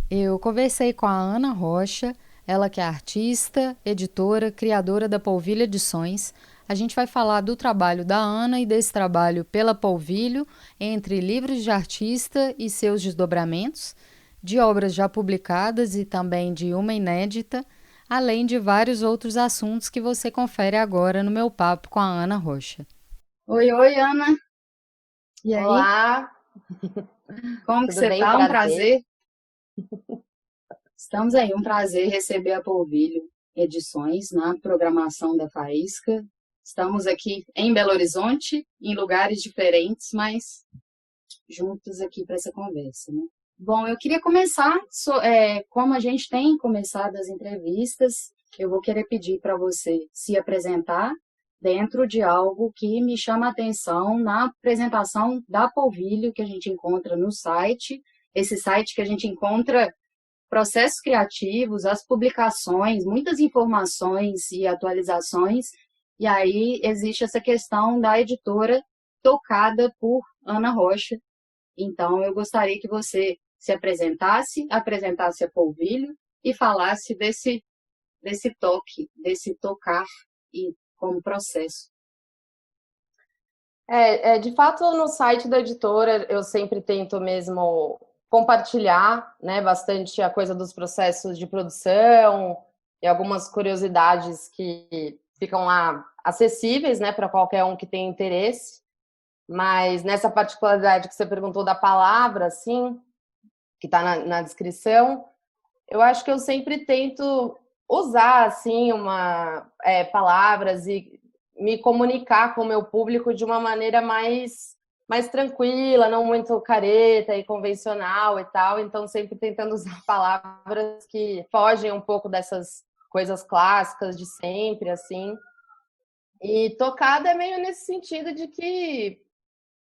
Eu conversei com a Ana Rocha, ela que é artista, editora, criadora da Polvilho Edições. A gente vai falar do trabalho da Ana e desse trabalho pela Polvilho, entre livros de artista e seus desdobramentos, de obras já publicadas e também de uma inédita, além de vários outros assuntos que você confere agora no meu papo com a Ana Rocha. Oi, oi, Ana. E aí, Olá, como que tudo você bem? tá? Um Prazer. prazer. Estamos aí, um prazer receber a Polvilho Edições na programação da Faísca. Estamos aqui em Belo Horizonte, em lugares diferentes, mas juntos aqui para essa conversa, né? Bom, eu queria começar, como a gente tem começado as entrevistas, eu vou querer pedir para você se apresentar dentro de algo que me chama a atenção na apresentação da Polvilho, que a gente encontra no site, esse site que a gente encontra processos criativos, as publicações, muitas informações e atualizações, e aí existe essa questão da editora tocada por Ana Rocha. Então, eu gostaria que você se apresentasse a Polvilho e falasse desse toque, desse tocar e como processo. De fato, no site da editora, eu sempre tento mesmo compartilhar, né, bastante a coisa dos processos de produção e algumas curiosidades que ficam lá acessíveis, né, para qualquer um que tenha interesse. Mas nessa particularidade que você perguntou da palavra, assim, que está na descrição, eu acho que eu sempre tento usar assim palavras e me comunicar com o meu público de uma maneira mais tranquila, não muito careta e convencional e tal. Então, sempre tentando usar palavras que fogem um pouco dessas coisas clássicas de sempre, assim. E tocada é meio nesse sentido de que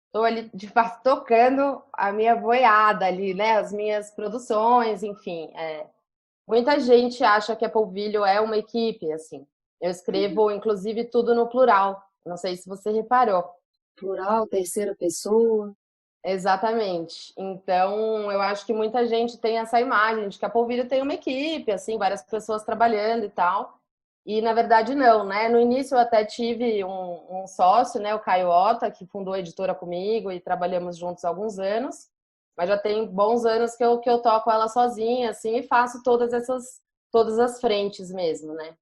estou ali, de fato, tocando a minha boiada ali, né? As minhas produções, enfim. Muita gente acha que a Polvilho é uma equipe, assim. Eu escrevo, inclusive, tudo no plural. Não sei se você reparou. Plural, terceira pessoa. Exatamente. Então, eu acho que muita gente tem essa imagem de que a Polvilho tem uma equipe, assim, várias pessoas trabalhando e tal. E, na verdade, não, né? No início, eu até tive um sócio, né, o Caio Ota, que fundou a editora comigo e trabalhamos juntos há alguns anos. Mas já tem bons anos que eu toco ela sozinha, assim, e faço todas as frentes mesmo, né?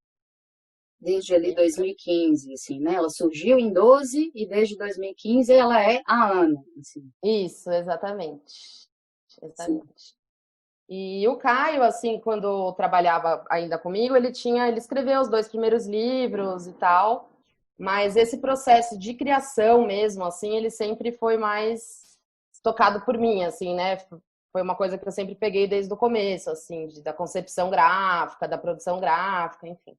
Desde ali 2015, assim, né? Ela surgiu em 12 e desde 2015 ela é a Ana, assim. Isso, exatamente. Sim. Exatamente. E o Caio, assim, quando trabalhava ainda comigo, ele escreveu os dois primeiros livros e tal, mas esse processo de criação mesmo, assim, ele sempre foi mais tocado por mim, assim, né? Foi uma coisa que eu sempre peguei desde o começo, assim, da concepção gráfica, da produção gráfica, enfim.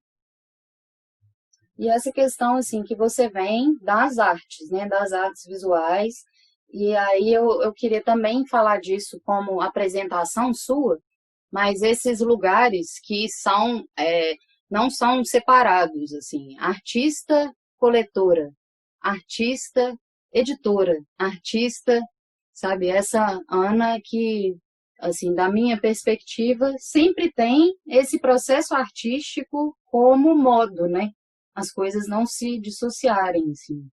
E essa questão, assim, que você vem das artes, né? Das artes visuais. E aí eu queria também falar disso como apresentação sua, mas esses lugares que não são separados, assim, artista, coletora, artista, editora, artista, sabe? Essa Ana que, assim, da minha perspectiva, sempre tem esse processo artístico como modo, né? As coisas não se dissociarem, assim.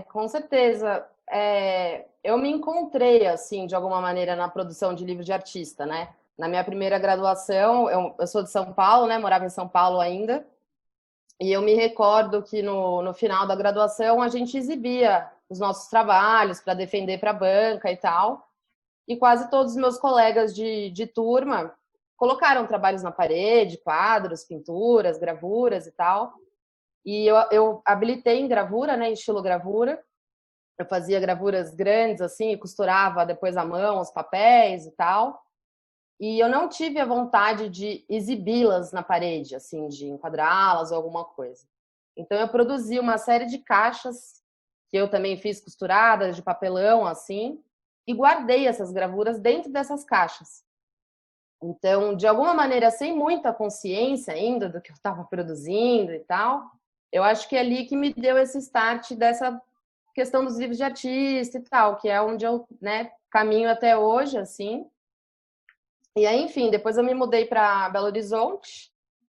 Com certeza. Eu me encontrei, assim, de alguma maneira, na produção de livro de artista, né? Na minha primeira graduação, eu sou de São Paulo, né? Morava em São Paulo ainda. E eu me recordo que no final da graduação a gente exibia os nossos trabalhos para defender para a banca e tal. E quase todos os meus colegas de turma colocaram trabalhos na parede, quadros, pinturas, gravuras e tal. E eu habilitei em gravura, né, em estilo gravura. Eu fazia gravuras grandes, assim, e costurava depois à mão os papéis e tal. E eu não tive a vontade de exibi-las na parede, assim, de enquadrá-las ou alguma coisa. Então eu produzi uma série de caixas, que eu também fiz costuradas, de papelão, assim, e guardei essas gravuras dentro dessas caixas. Então, de alguma maneira, sem muita consciência ainda do que eu estava produzindo e tal, eu acho que é ali que me deu esse start dessa questão dos livros de artista e tal, que é onde eu, né, caminho até hoje, assim. E aí, enfim, depois eu me mudei para Belo Horizonte,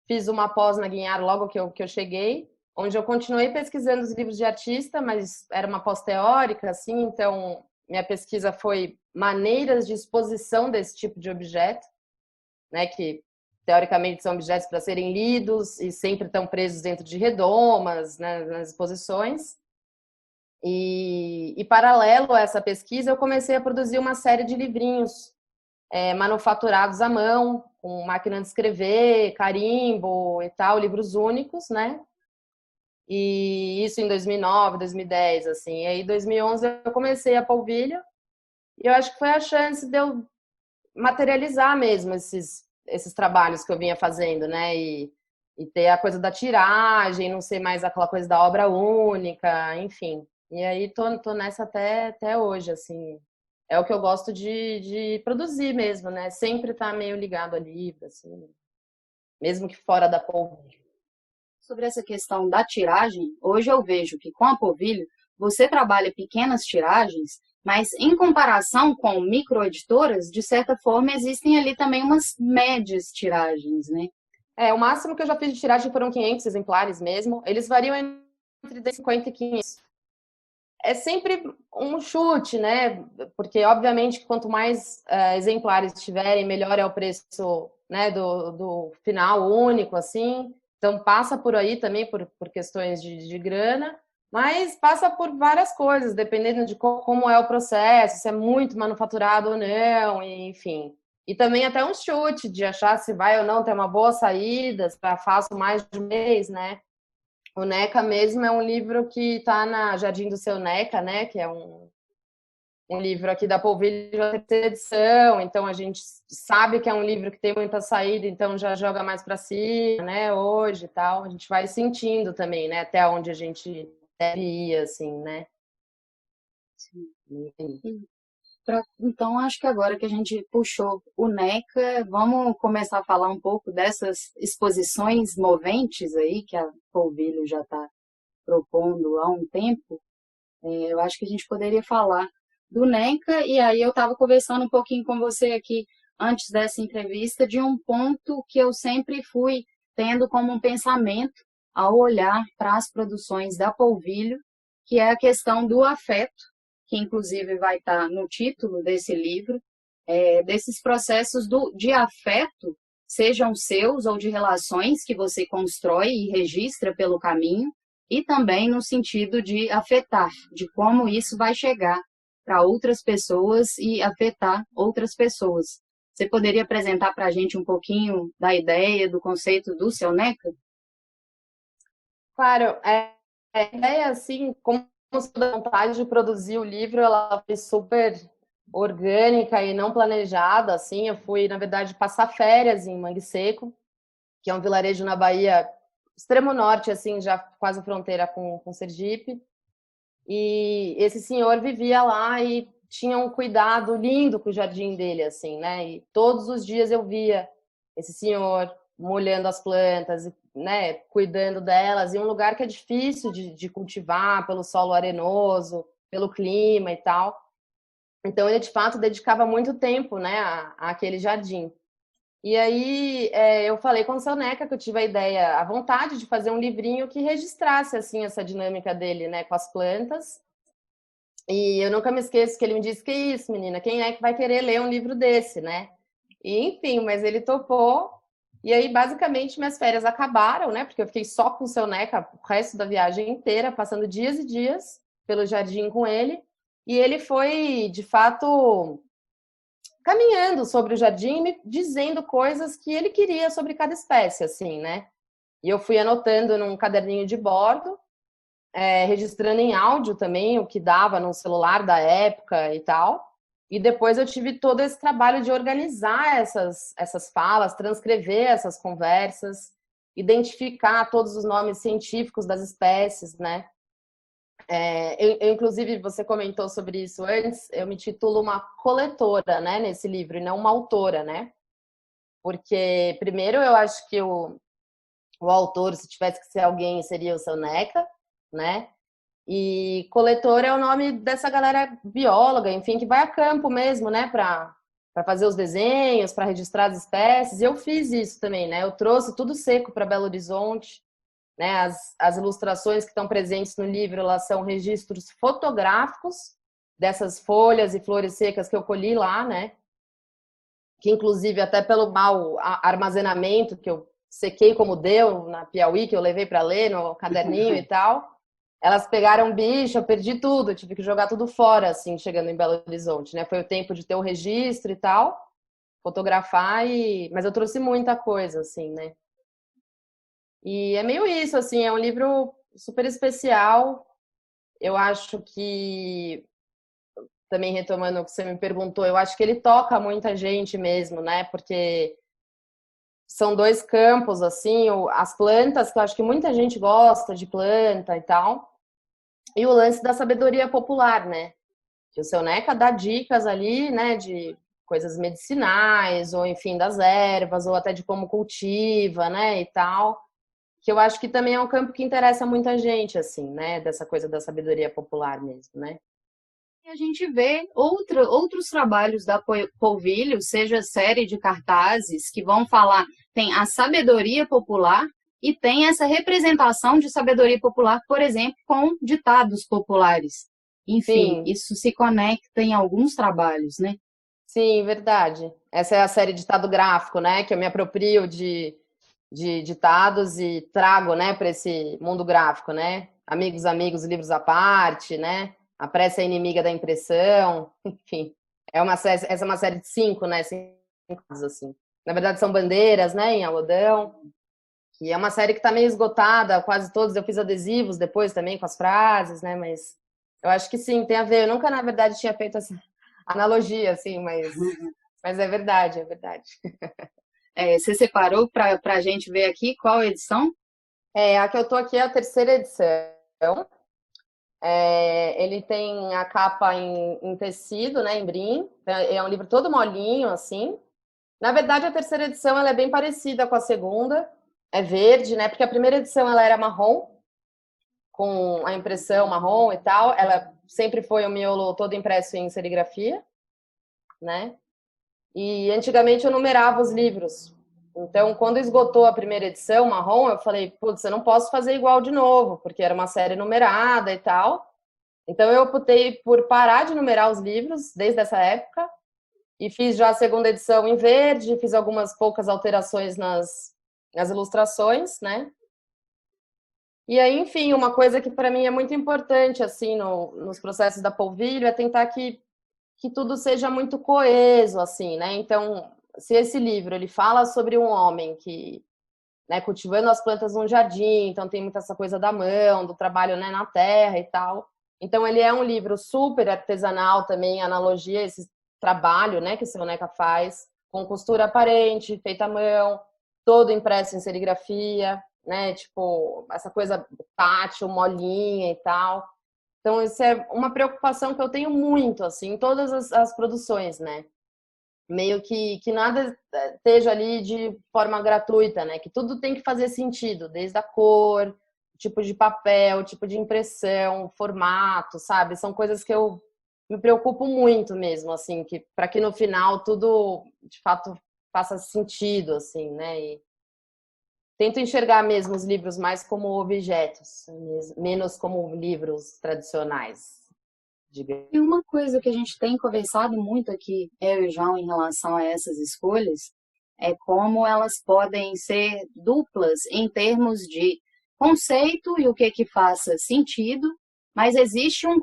fiz uma pós na Guinharo logo que eu cheguei, onde eu continuei pesquisando os livros de artista, mas era uma pós teórica, assim, então minha pesquisa foi maneiras de exposição desse tipo de objeto, né, que teoricamente são objetos para serem lidos e sempre estão presos dentro de redomas, né, nas exposições. E paralelo a essa pesquisa, eu comecei a produzir uma série de livrinhos manufaturados à mão, com máquina de escrever, carimbo e tal, livros únicos, né? E isso em 2009, 2010, assim. E aí, em 2011, eu comecei a Polvilho, e eu acho que foi a chance de eu materializar mesmo esses trabalhos que eu vinha fazendo, né? E ter a coisa da tiragem, não ser mais aquela coisa da obra única, enfim. E aí, tô nessa até hoje, assim. É o que eu gosto de produzir mesmo, né? Sempre tá meio ligado a livro, assim, mesmo que fora da Polvilho. Sobre essa questão da tiragem, hoje eu vejo que com a Polvilho você trabalha pequenas tiragens, mas em comparação com microeditoras, de certa forma existem ali também umas médias tiragens, né? O máximo que eu já fiz de tiragem foram 500 exemplares mesmo. Eles variam entre 50 e 500. É sempre um chute, né? Porque, obviamente, quanto mais exemplares tiverem, melhor é o preço, né, do final único, assim. Então, passa por aí também, por questões de grana, mas passa por várias coisas, dependendo de como é o processo, se é muito manufaturado ou não, enfim. E também até um chute de achar se vai ou não ter uma boa saída, se faço mais de um mês, né? O NECA mesmo é um livro que está na Jardim do Seu NECA, né? Que é um livro aqui da Polvilho de terceira edição, então a gente sabe que é um livro que tem muita saída, então já joga mais para cima, né? Hoje e tal, a gente vai sentindo também, né? Até onde a gente deve ir, assim, né? Sim. Então, acho que agora que a gente puxou o NECA, vamos começar a falar um pouco dessas exposições moventes aí que a Polvilho já está propondo há um tempo. Eu acho que a gente poderia falar do NECA, e aí eu estava conversando um pouquinho com você aqui antes dessa entrevista de um ponto que eu sempre fui tendo como um pensamento ao olhar para as produções da Polvilho, que é a questão do afeto, que inclusive vai estar no título desse livro, desses processos de afeto, sejam seus ou de relações que você constrói e registra pelo caminho, e também no sentido de afetar, de como isso vai chegar para outras pessoas e afetar outras pessoas. Você poderia apresentar para a gente um pouquinho da ideia, do conceito do seu NECA? Claro, a ideia, assim, como a vontade de produzir o livro, ela foi super orgânica e não planejada, assim. Eu fui, na verdade, passar férias em Mangue Seco, que é um vilarejo na Bahia, extremo norte, assim, já quase fronteira com Sergipe. E esse senhor vivia lá e tinha um cuidado lindo com o jardim dele, assim, né? E todos os dias eu via esse senhor molhando as plantas, né? Cuidando delas, em um lugar que é difícil de cultivar pelo solo arenoso, pelo clima e tal. Então ele de fato dedicava muito tempo, né, àquele jardim. E aí eu falei com o seu Neca que eu tive a ideia, a vontade de fazer um livrinho que registrasse assim essa dinâmica dele, né, com as plantas. E eu nunca me esqueço que ele me disse: que isso, menina, quem é que vai querer ler um livro desse, né? E enfim, mas ele topou. E aí basicamente minhas férias acabaram, né? Porque eu fiquei só com o seu Neca o resto da viagem inteira, passando dias e dias pelo jardim com ele. E ele foi, de fato, caminhando sobre o jardim, me dizendo coisas que ele queria sobre cada espécie, assim, né? E eu fui anotando num caderninho de bordo, registrando em áudio também o que dava no celular da época e tal. E depois eu tive todo esse trabalho de organizar essas falas, transcrever essas conversas, identificar todos os nomes científicos das espécies, né? Inclusive, você comentou sobre isso antes, eu me titulo uma coletora, né, nesse livro, e não uma autora, né? Porque, primeiro, eu acho que o autor, se tivesse que ser alguém, seria o seu Neca, né? E coletor é o nome dessa galera bióloga, enfim, que vai a campo mesmo, né, para para fazer os desenhos, para registrar as espécies. E eu fiz isso também, né? Eu trouxe tudo seco para Belo Horizonte, né? As ilustrações que estão presentes no livro, elas são registros fotográficos dessas folhas e flores secas que eu colhi lá, né? Que inclusive até pelo mau armazenamento que eu sequei como deu na Piauí, que eu levei para ler no caderninho e tal, elas pegaram bicho, eu perdi tudo, eu tive que jogar tudo fora, assim, chegando em Belo Horizonte, né? Foi o tempo de ter o registro e tal, fotografar, mas eu trouxe muita coisa, assim, né? E é meio isso, assim, é um livro super especial. Eu acho que, também retomando o que você me perguntou, eu acho que ele toca muita gente mesmo, né? Porque são dois campos, assim, as plantas, que eu acho que muita gente gosta de planta e tal, e o lance da sabedoria popular, né? Que o seu Neca dá dicas ali, né, de coisas medicinais, ou enfim, das ervas, ou até de como cultiva, né, e tal, que eu acho que também é um campo que interessa muita gente, assim, né, dessa coisa da sabedoria popular mesmo, né. E a gente vê outros trabalhos da Polvilho, seja série de cartazes que vão falar, tem a sabedoria popular e tem essa representação de sabedoria popular, por exemplo, com ditados populares. Enfim, Sim, isso se conecta em alguns trabalhos, né? sim, verdade. Essa é a série Ditado Gráfico, né, que eu me aproprio de ditados e trago, né, para esse mundo gráfico, né? Amigos, amigos, livros à parte, né? A pressa é inimiga da impressão, enfim. Essa é uma série de 5, né? 5, assim. Na verdade, são bandeiras, né, em algodão. Que é uma série que está meio esgotada, quase todos. Eu fiz adesivos depois também com as frases, né? Mas eu acho que sim, tem a ver. Eu nunca, na verdade, tinha feito essa analogia, assim, mas é verdade, é verdade. Você separou para a gente ver aqui qual edição? A que eu tô aqui é a terceira edição. Ele tem a capa em tecido, né, em brim. É um livro todo molinho, assim. Na verdade, a terceira edição ela é bem parecida com a segunda. É verde, né? Porque a primeira edição ela era marrom, com a impressão marrom e tal. Ela sempre foi o miolo todo impresso em serigrafia, né? E antigamente eu numerava os livros. Então, quando esgotou a primeira edição, marrom, eu falei, putz, eu não posso fazer igual de novo, porque era uma série numerada e tal. Então, eu optei por parar de numerar os livros desde essa época e fiz já a segunda edição em verde, fiz algumas poucas alterações nas ilustrações, né? E aí, enfim, uma coisa que para mim é muito importante, assim, nos processos da Polvilho é tentar que tudo seja muito coeso, assim, né? Então, se esse livro ele fala sobre um homem que, né, cultivando as plantas num jardim, então tem muita essa coisa da mão, do trabalho, né, na terra e tal. Então, ele é um livro super artesanal também, analogia a esse trabalho, né, que o seu Neca faz, com costura aparente, feita à mão, todo impresso em serigrafia, né, tipo, essa coisa tátil, molinha e tal. Então, isso é uma preocupação que eu tenho muito, assim, em todas as produções, né? Meio que nada esteja ali de forma gratuita, né? Que tudo tem que fazer sentido, desde a cor, tipo de papel, tipo de impressão, formato, sabe? São coisas que eu me preocupo muito mesmo, assim, que para que no final tudo, de fato, faça sentido, assim, né? E tento enxergar mesmo os livros mais como objetos, menos como livros tradicionais, digamos. E uma coisa que a gente tem conversado muito aqui, eu e o João, em relação a essas escolhas, é como elas podem ser duplas em termos de conceito e o que faça sentido, mas existe um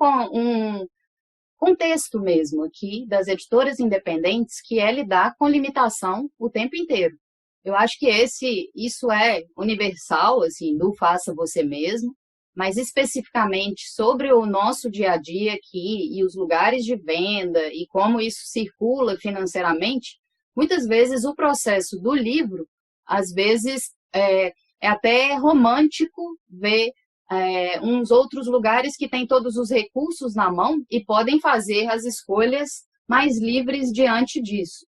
contexto mesmo aqui das editoras independentes que é lidar com limitação o tempo inteiro. Eu acho que isso é universal, assim, do faça você mesmo, mas especificamente sobre o nosso dia a dia aqui e os lugares de venda e como isso circula financeiramente, muitas vezes o processo do livro, às vezes, é até romântico ver uns outros lugares que têm todos os recursos na mão e podem fazer as escolhas mais livres diante disso.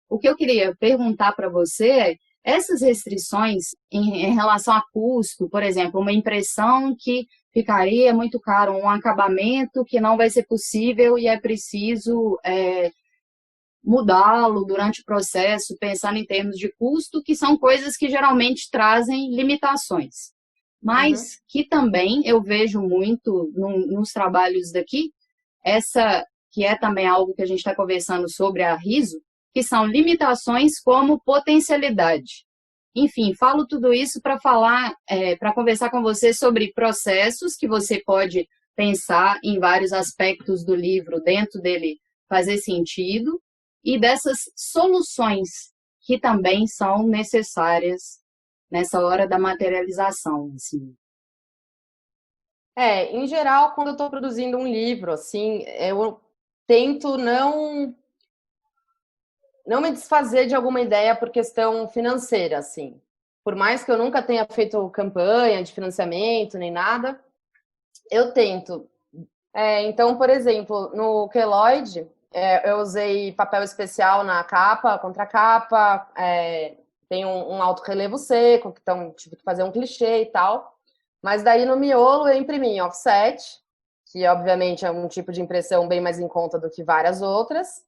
O que eu queria perguntar para você é, essas restrições em relação a custo, por exemplo, uma impressão que ficaria muito caro, um acabamento que não vai ser possível e é preciso mudá-lo durante o processo, pensando em termos de custo, que são coisas que geralmente trazem limitações. Mas que também eu vejo muito nos trabalhos daqui, essa que é também algo que a gente está conversando sobre a Riso, que são limitações como potencialidade. Enfim, falo tudo isso para falar, para conversar com você sobre processos que você pode pensar em vários aspectos do livro, dentro dele fazer sentido, e dessas soluções que também são necessárias nessa hora da materialização, assim. Em geral, quando eu estou produzindo um livro, assim, eu tento não me desfazer de alguma ideia por questão financeira, assim. Por mais que eu nunca tenha feito campanha de financiamento nem nada, eu tento. Então, por exemplo, no Queloide, eu usei papel especial na capa, contracapa, tem um alto relevo seco, então tive que fazer um clichê e tal. Mas daí no miolo eu imprimi em offset, que obviamente é um tipo de impressão bem mais em conta do que várias outras.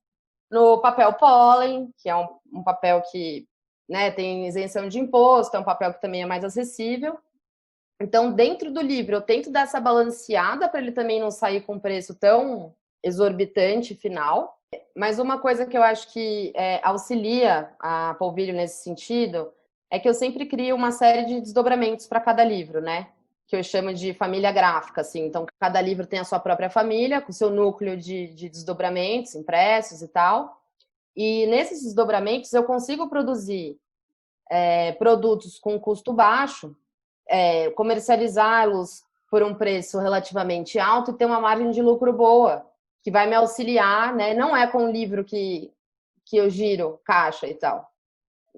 No papel pólen, que é um papel que, né, tem isenção de imposto, é um papel que também é mais acessível. Então, dentro do livro, eu tento dar essa balanceada para ele também não sair com um preço tão exorbitante final. Mas uma coisa que eu acho que auxilia a Polvilho nesse sentido é que eu sempre crio uma série de desdobramentos para cada livro, né? Que eu chamo de família gráfica, assim. Então, cada livro tem a sua própria família, com seu núcleo de desdobramentos impressos e tal. E nesses desdobramentos eu consigo produzir produtos com custo baixo, comercializá-los por um preço relativamente alto e ter uma margem de lucro boa, que vai me auxiliar, né? Não é com o livro que eu giro caixa e tal,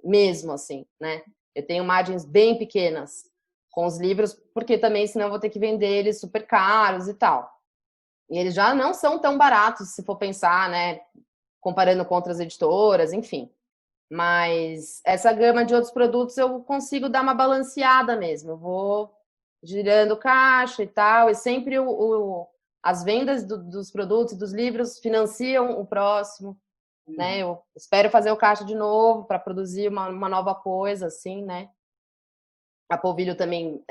mesmo assim, né? Eu tenho margens bem pequenas com os livros, porque também senão eu vou ter que vender eles super caros e tal. E eles já não são tão baratos, se for pensar, né? Comparando com outras editoras, enfim. Mas essa gama de outros produtos eu consigo dar uma balanceada mesmo. Eu vou girando caixa e tal, e sempre as vendas dos produtos e dos livros financiam o próximo, né? Eu espero fazer o caixa de novo para produzir uma nova coisa, assim, né? A Polvilho também,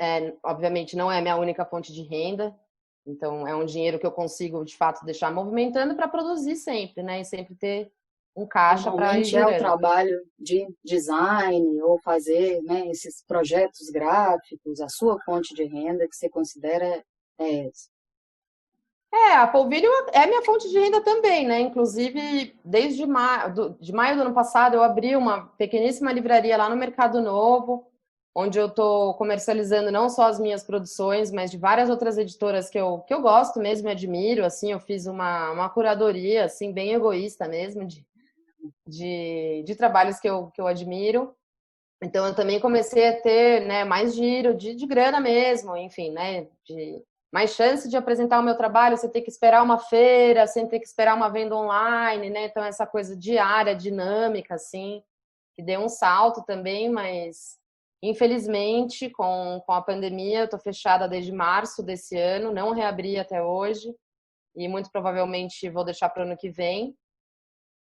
obviamente, não é minha única fonte de renda, então é um dinheiro que eu consigo, de fato, deixar movimentando para produzir sempre, né? E sempre ter um caixa para ir Normalmente é o girando. trabalho de design ou fazer, né, esses projetos gráficos, a sua fonte de renda que você considera essa. A Polvilho é minha fonte de renda também, né? Inclusive, desde de maio do ano passado, eu abri uma pequeníssima livraria lá no Mercado Novo, onde eu estou comercializando não só as minhas produções, mas de várias outras editoras que eu gosto mesmo e admiro. Assim, eu fiz uma curadoria, assim, bem egoísta mesmo, de trabalhos que eu admiro. Então, eu também comecei a ter, né, mais giro de grana mesmo, enfim, né, de mais chance de apresentar o meu trabalho, você tem que esperar uma feira, sem ter que esperar uma venda online, né? Então, essa coisa diária, dinâmica, assim, que deu um salto também, mas infelizmente, com a pandemia, eu estou fechada desde março desse ano, não reabri até hoje, e muito provavelmente vou deixar para o ano que vem.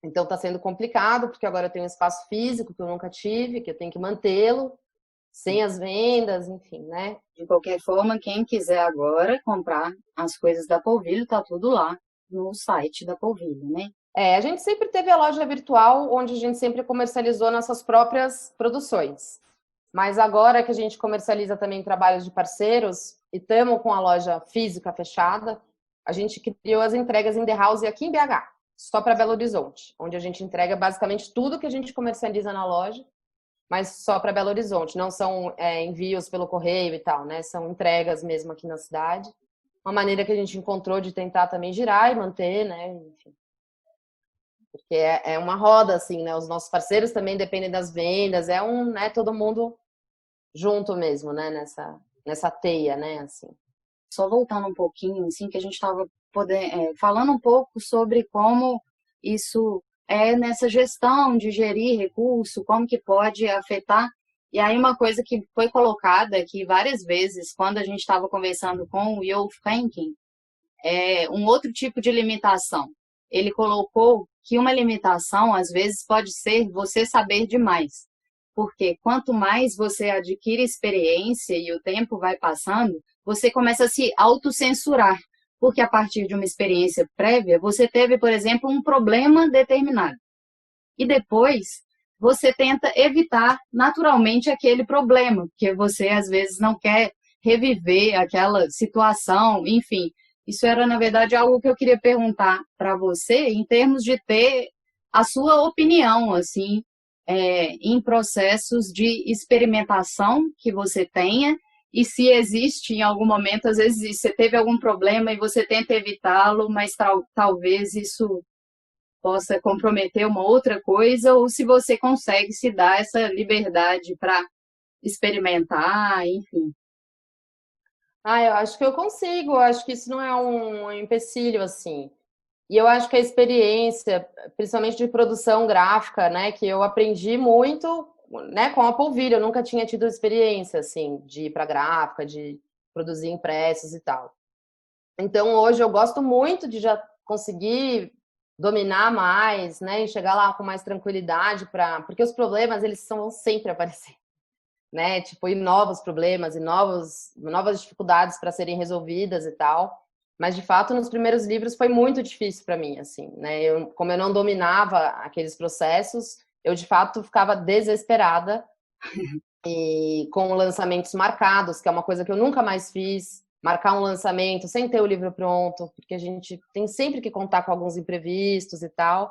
Então, está sendo complicado, porque agora eu tenho um espaço físico que eu nunca tive, que eu tenho que mantê-lo, sem as vendas, enfim, né? De qualquer forma, quem quiser agora comprar as coisas da Polvilho, tá tudo lá no site da Polvilho, né? A gente sempre teve a loja virtual, onde a gente sempre comercializou nossas próprias produções. Mas agora que a gente comercializa também trabalhos de parceiros e estamos com a loja física fechada, a gente criou as entregas in the house aqui em BH, só para Belo Horizonte, onde a gente entrega basicamente tudo que a gente comercializa na loja, mas só para Belo Horizonte. Não são envios pelo correio e tal, né? São entregas mesmo aqui na cidade. Uma maneira que a gente encontrou de tentar também girar e manter, né? Enfim. Porque é uma roda, assim, né? Os nossos parceiros também dependem das vendas. Né? Todo mundo junto mesmo, né? Nessa teia, né? Assim. Só voltando um pouquinho, assim, que a gente estava falando um pouco sobre como isso nessa gestão de gerir recurso, como que pode afetar. E aí uma coisa que foi colocada aqui várias vezes, quando a gente estava conversando com o Yo Franken, um outro tipo de limitação. Ele colocou que uma limitação, às vezes, pode ser você saber demais. Porque quanto mais você adquire experiência e o tempo vai passando, você começa a se autocensurar. Porque a partir de uma experiência prévia, você teve, por exemplo, um problema determinado. E depois, você tenta evitar naturalmente aquele problema, porque você, às vezes, não quer reviver aquela situação, enfim. Isso era, na verdade, algo que eu queria perguntar para você, em termos de ter a sua opinião, assim, em processos de experimentação que você tenha, e se existe em algum momento, às vezes você teve algum problema e você tenta evitá-lo, mas talvez isso possa comprometer uma outra coisa, ou se você consegue se dar essa liberdade para experimentar, enfim. Eu acho que eu consigo, eu acho que isso não é um empecilho, assim. E eu acho que a experiência, principalmente de produção gráfica, né, que eu aprendi muito, né, com a Polvilha. Eu nunca tinha tido experiência, assim, de ir para gráfica, de produzir impressos e tal. Então, hoje eu gosto muito de já conseguir dominar mais, né, e chegar lá com mais tranquilidade, porque os problemas, eles vão sempre aparecer, né, tipo, e novos problemas, e novas dificuldades para serem resolvidas e tal. Mas, de fato, nos primeiros livros foi muito difícil para mim, assim, né? Como eu não dominava aqueles processos, eu, de fato, ficava desesperada e com lançamentos marcados, que é uma coisa que eu nunca mais fiz, marcar um lançamento sem ter o livro pronto, porque a gente tem sempre que contar com alguns imprevistos e tal.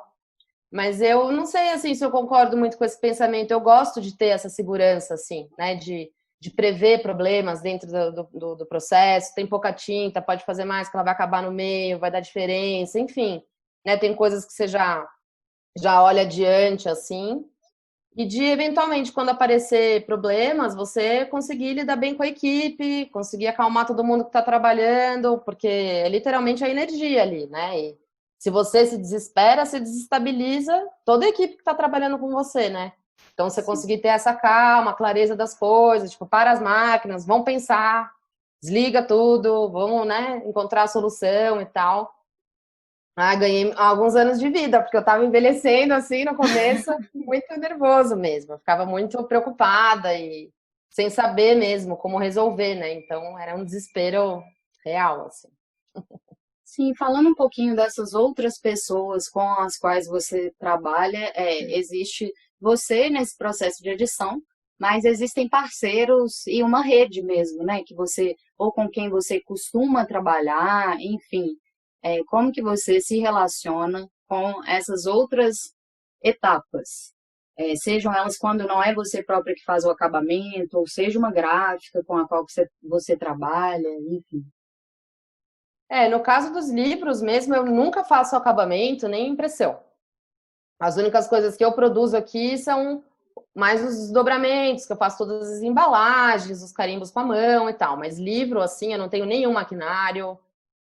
Mas eu não sei, assim, se eu concordo muito com esse pensamento. Eu gosto de ter essa segurança, assim, né? De prever problemas dentro do processo. Tem pouca tinta, pode fazer mais, que ela vai acabar no meio, vai dar diferença, enfim. Né? Tem coisas que você já olha adiante, assim. E de, eventualmente, quando aparecer problemas, você conseguir lidar bem com a equipe, conseguir acalmar todo mundo que está trabalhando, porque é literalmente a energia ali, né? E se você se desespera, se desestabiliza toda a equipe que está trabalhando com você, né? Então, você conseguir ter essa calma, clareza das coisas, tipo, para as máquinas, vão pensar, desliga tudo, vamos, né, encontrar a solução e tal. Ganhei alguns anos de vida, porque eu estava envelhecendo, assim, no começo, muito nervoso mesmo. Eu ficava muito preocupada e sem saber mesmo como resolver, né? Então, era um desespero real, assim. Sim, falando um pouquinho dessas outras pessoas com as quais você trabalha, existe você nesse processo de edição, mas existem parceiros e uma rede mesmo, né? Que você, ou com quem você costuma trabalhar, enfim, como que você se relaciona com essas outras etapas? Sejam elas quando não é você própria que faz o acabamento, ou seja uma gráfica com a qual você trabalha, enfim. No caso dos livros mesmo, eu nunca faço acabamento nem impressão. As únicas coisas que eu produzo aqui são mais os desdobramentos, que eu faço todas as embalagens, os carimbos com a mão e tal. Mas livro, assim, eu não tenho nenhum maquinário,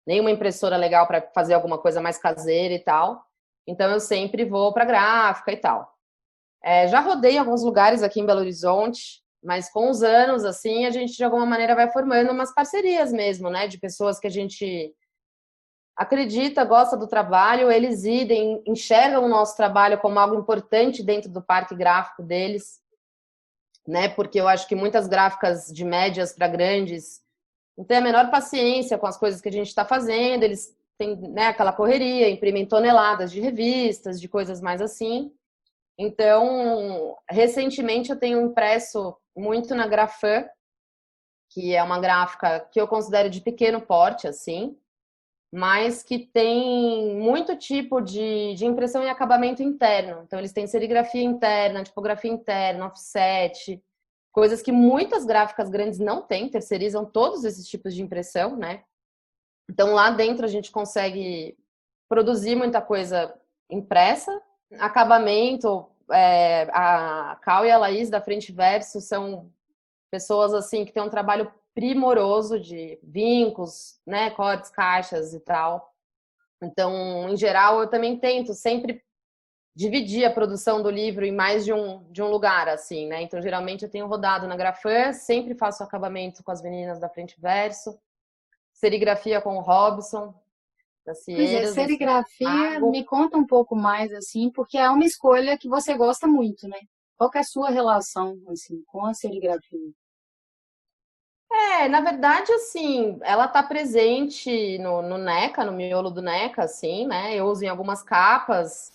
nenhuma impressora legal para fazer alguma coisa mais caseira e tal. Então, eu sempre vou para gráfica e tal. Já rodei em alguns lugares aqui em Belo Horizonte, mas com os anos, assim, a gente de alguma maneira vai formando umas parcerias mesmo, né? De pessoas que a gente acredita, gosta do trabalho, eles idem, enxergam o nosso trabalho como algo importante dentro do parque gráfico deles, né? Porque eu acho que muitas gráficas de médias para grandes não têm a menor paciência com as coisas que a gente está fazendo, eles têm, né, aquela correria, imprimem toneladas de revistas, de coisas mais assim. Então, recentemente eu tenho impresso muito na Grafan, que é uma gráfica que eu considero de pequeno porte, assim, mas que tem muito tipo de impressão e acabamento interno. Então, eles têm serigrafia interna, tipografia interna, offset, coisas que muitas gráficas grandes não têm, terceirizam todos esses tipos de impressão, né? Então, lá dentro a gente consegue produzir muita coisa impressa. Acabamento, a Cal e a Laís da Frente Verso são pessoas assim que têm um trabalho primoroso de vincos, né, cortes, caixas e tal. Então, em geral, eu também tento sempre dividir a produção do livro em mais de um lugar, assim, né? Então, geralmente eu tenho rodado na Grafan, sempre faço acabamento com as meninas da Frente Verso, serigrafia com o Robson. Pois é, Gracieros, assim, serigrafia, Mago. me conta um pouco mais, assim, porque é uma escolha que você gosta muito, né? Qual que é a sua relação, assim, com a serigrafia? Na verdade, assim, ela tá presente no NECA, no miolo do NECA, assim, né? Eu uso em algumas capas,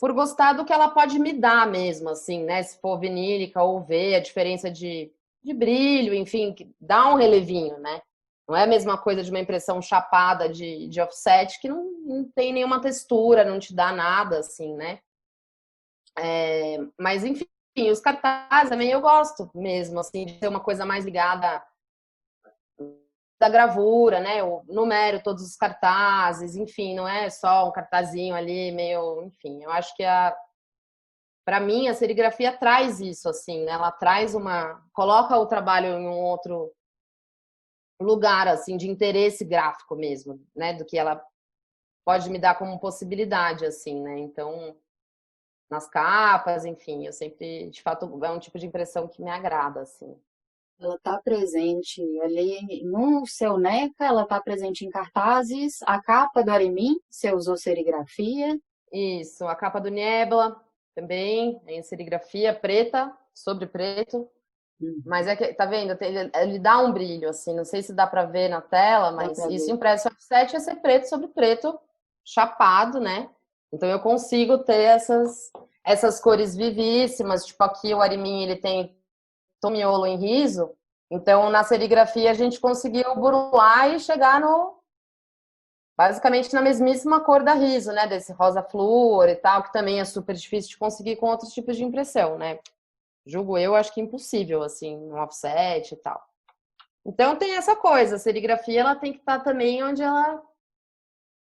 por gostar do que ela pode me dar mesmo, assim, né? Se for vinílica ou ver a diferença de brilho, enfim, que dá um relevinho, né? Não é a mesma coisa de uma impressão chapada de offset, que não tem nenhuma textura, não te dá nada, assim, né? Mas, enfim, os cartazes também eu gosto mesmo, assim, de ter uma coisa mais ligada da gravura, né? Eu numero todos os cartazes, enfim, não é só um cartazinho ali, meio, enfim, eu acho que para mim a serigrafia traz isso, assim, né? Ela traz coloca o trabalho em um outro lugar, assim, de interesse gráfico mesmo, né? Do que ela pode me dar como possibilidade, assim, né? Então, nas capas, enfim, eu sempre, de fato, é um tipo de impressão que me agrada, assim. Ela está presente ali no seu NECA, ela está presente em cartazes, a capa do Aremin, você usou serigrafia. Isso, a capa do Niebla também, em serigrafia preta, sobre preto. Mas é que, tá vendo? Ele dá um brilho, assim, não sei se dá para ver na tela, Dá mas para isso ver. impresso offset é ser preto sobre preto, chapado, né? Então eu consigo ter essas cores vivíssimas, tipo aqui o Arimin, ele tem tomiolo em riso, então na serigrafia a gente conseguiu burlar e chegar basicamente na mesmíssima cor da riso, né? Desse rosa flúor e tal, que também é super difícil de conseguir com outros tipos de impressão, né? Julgo eu, acho que impossível, assim, um offset e tal. Então tem essa coisa, a serigrafia ela tem que estar também onde ela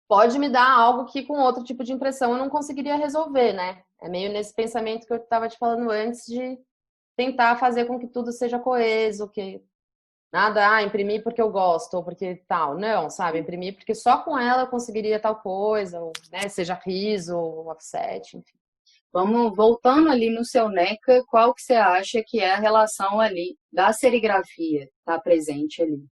pode me dar algo que com outro tipo de impressão eu não conseguiria resolver, né? É meio nesse pensamento que eu estava te falando antes de tentar fazer com que tudo seja coeso, que nada, imprimir porque eu gosto, ou porque tal. Não, sabe? Imprimir porque só com ela eu conseguiria tal coisa, ou, né? Seja riso, offset, enfim. Vamos voltando ali no seu NECA, qual que você acha que é a relação ali da serigrafia tá presente ali?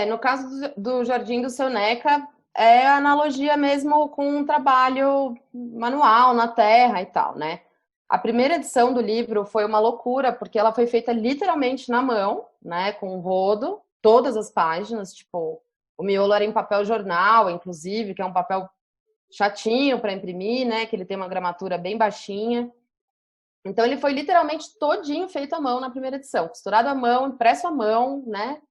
No caso do Jardim do Seu Neca, é analogia mesmo com um trabalho manual na terra e tal, né? A primeira edição do livro foi uma loucura, porque ela foi feita literalmente na mão, né? Com um rodo, todas as páginas, tipo, o miolo era em papel jornal, inclusive, que é um papel chatinho para imprimir, né? Que ele tem uma gramatura bem baixinha. Então ele foi literalmente todinho feito à mão na primeira edição, costurado à mão, impresso à mão, né?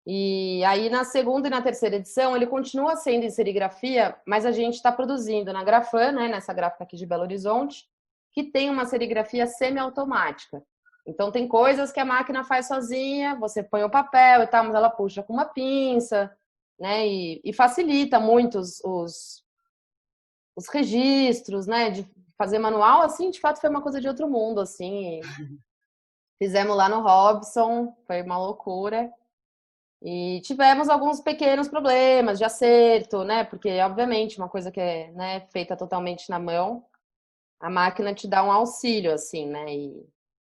E aí, na segunda e na terceira edição, ele continua sendo em serigrafia, mas a gente está produzindo na Grafan, né, nessa gráfica aqui de Belo Horizonte, que tem uma serigrafia semiautomática. Então, tem coisas que a máquina faz sozinha, você põe o papel e tal, mas ela puxa com uma pinça, né, e facilita muito os registros, né, de fazer manual, assim, de fato foi uma coisa de outro mundo, assim. Fizemos lá no Robson, foi uma loucura. E tivemos alguns pequenos problemas de acerto, né? Porque, obviamente, uma coisa que é, né, feita totalmente na mão, a máquina te dá um auxílio, assim, né?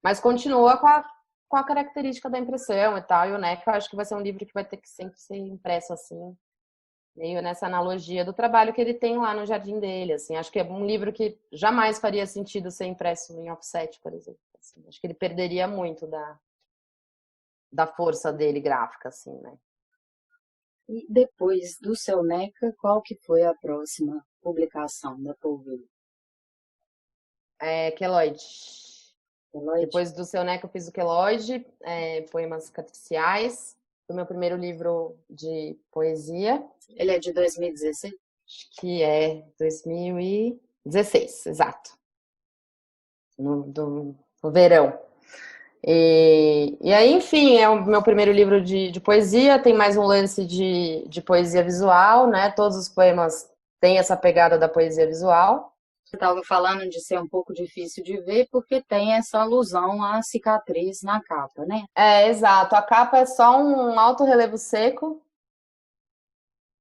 Mas continua com a característica da impressão e tal. E o NECA, eu acho que vai ser um livro que vai ter que sempre ser impresso assim, meio nessa analogia do trabalho que ele tem lá no jardim dele, assim. Acho que é um livro que jamais faria sentido ser impresso em offset, por exemplo. Assim. Acho que ele perderia muito da força dele gráfica, assim, né? E depois do seu NECA, qual que foi a próxima publicação da Polvilho? Queloide. Eloide? Depois do Seu Neco, eu fiz o Queloide, Poemas Cicatriciais, do meu primeiro livro de poesia, Ele é de 2016? acho que é 2016, exato, no verão. E aí, enfim, é o meu primeiro livro de poesia, tem mais um lance de poesia visual, né? Todos os poemas têm essa pegada da poesia visual. Você estava falando de ser um pouco difícil de ver, porque tem essa alusão à cicatriz na capa, né? Exato. A capa é só um alto relevo seco.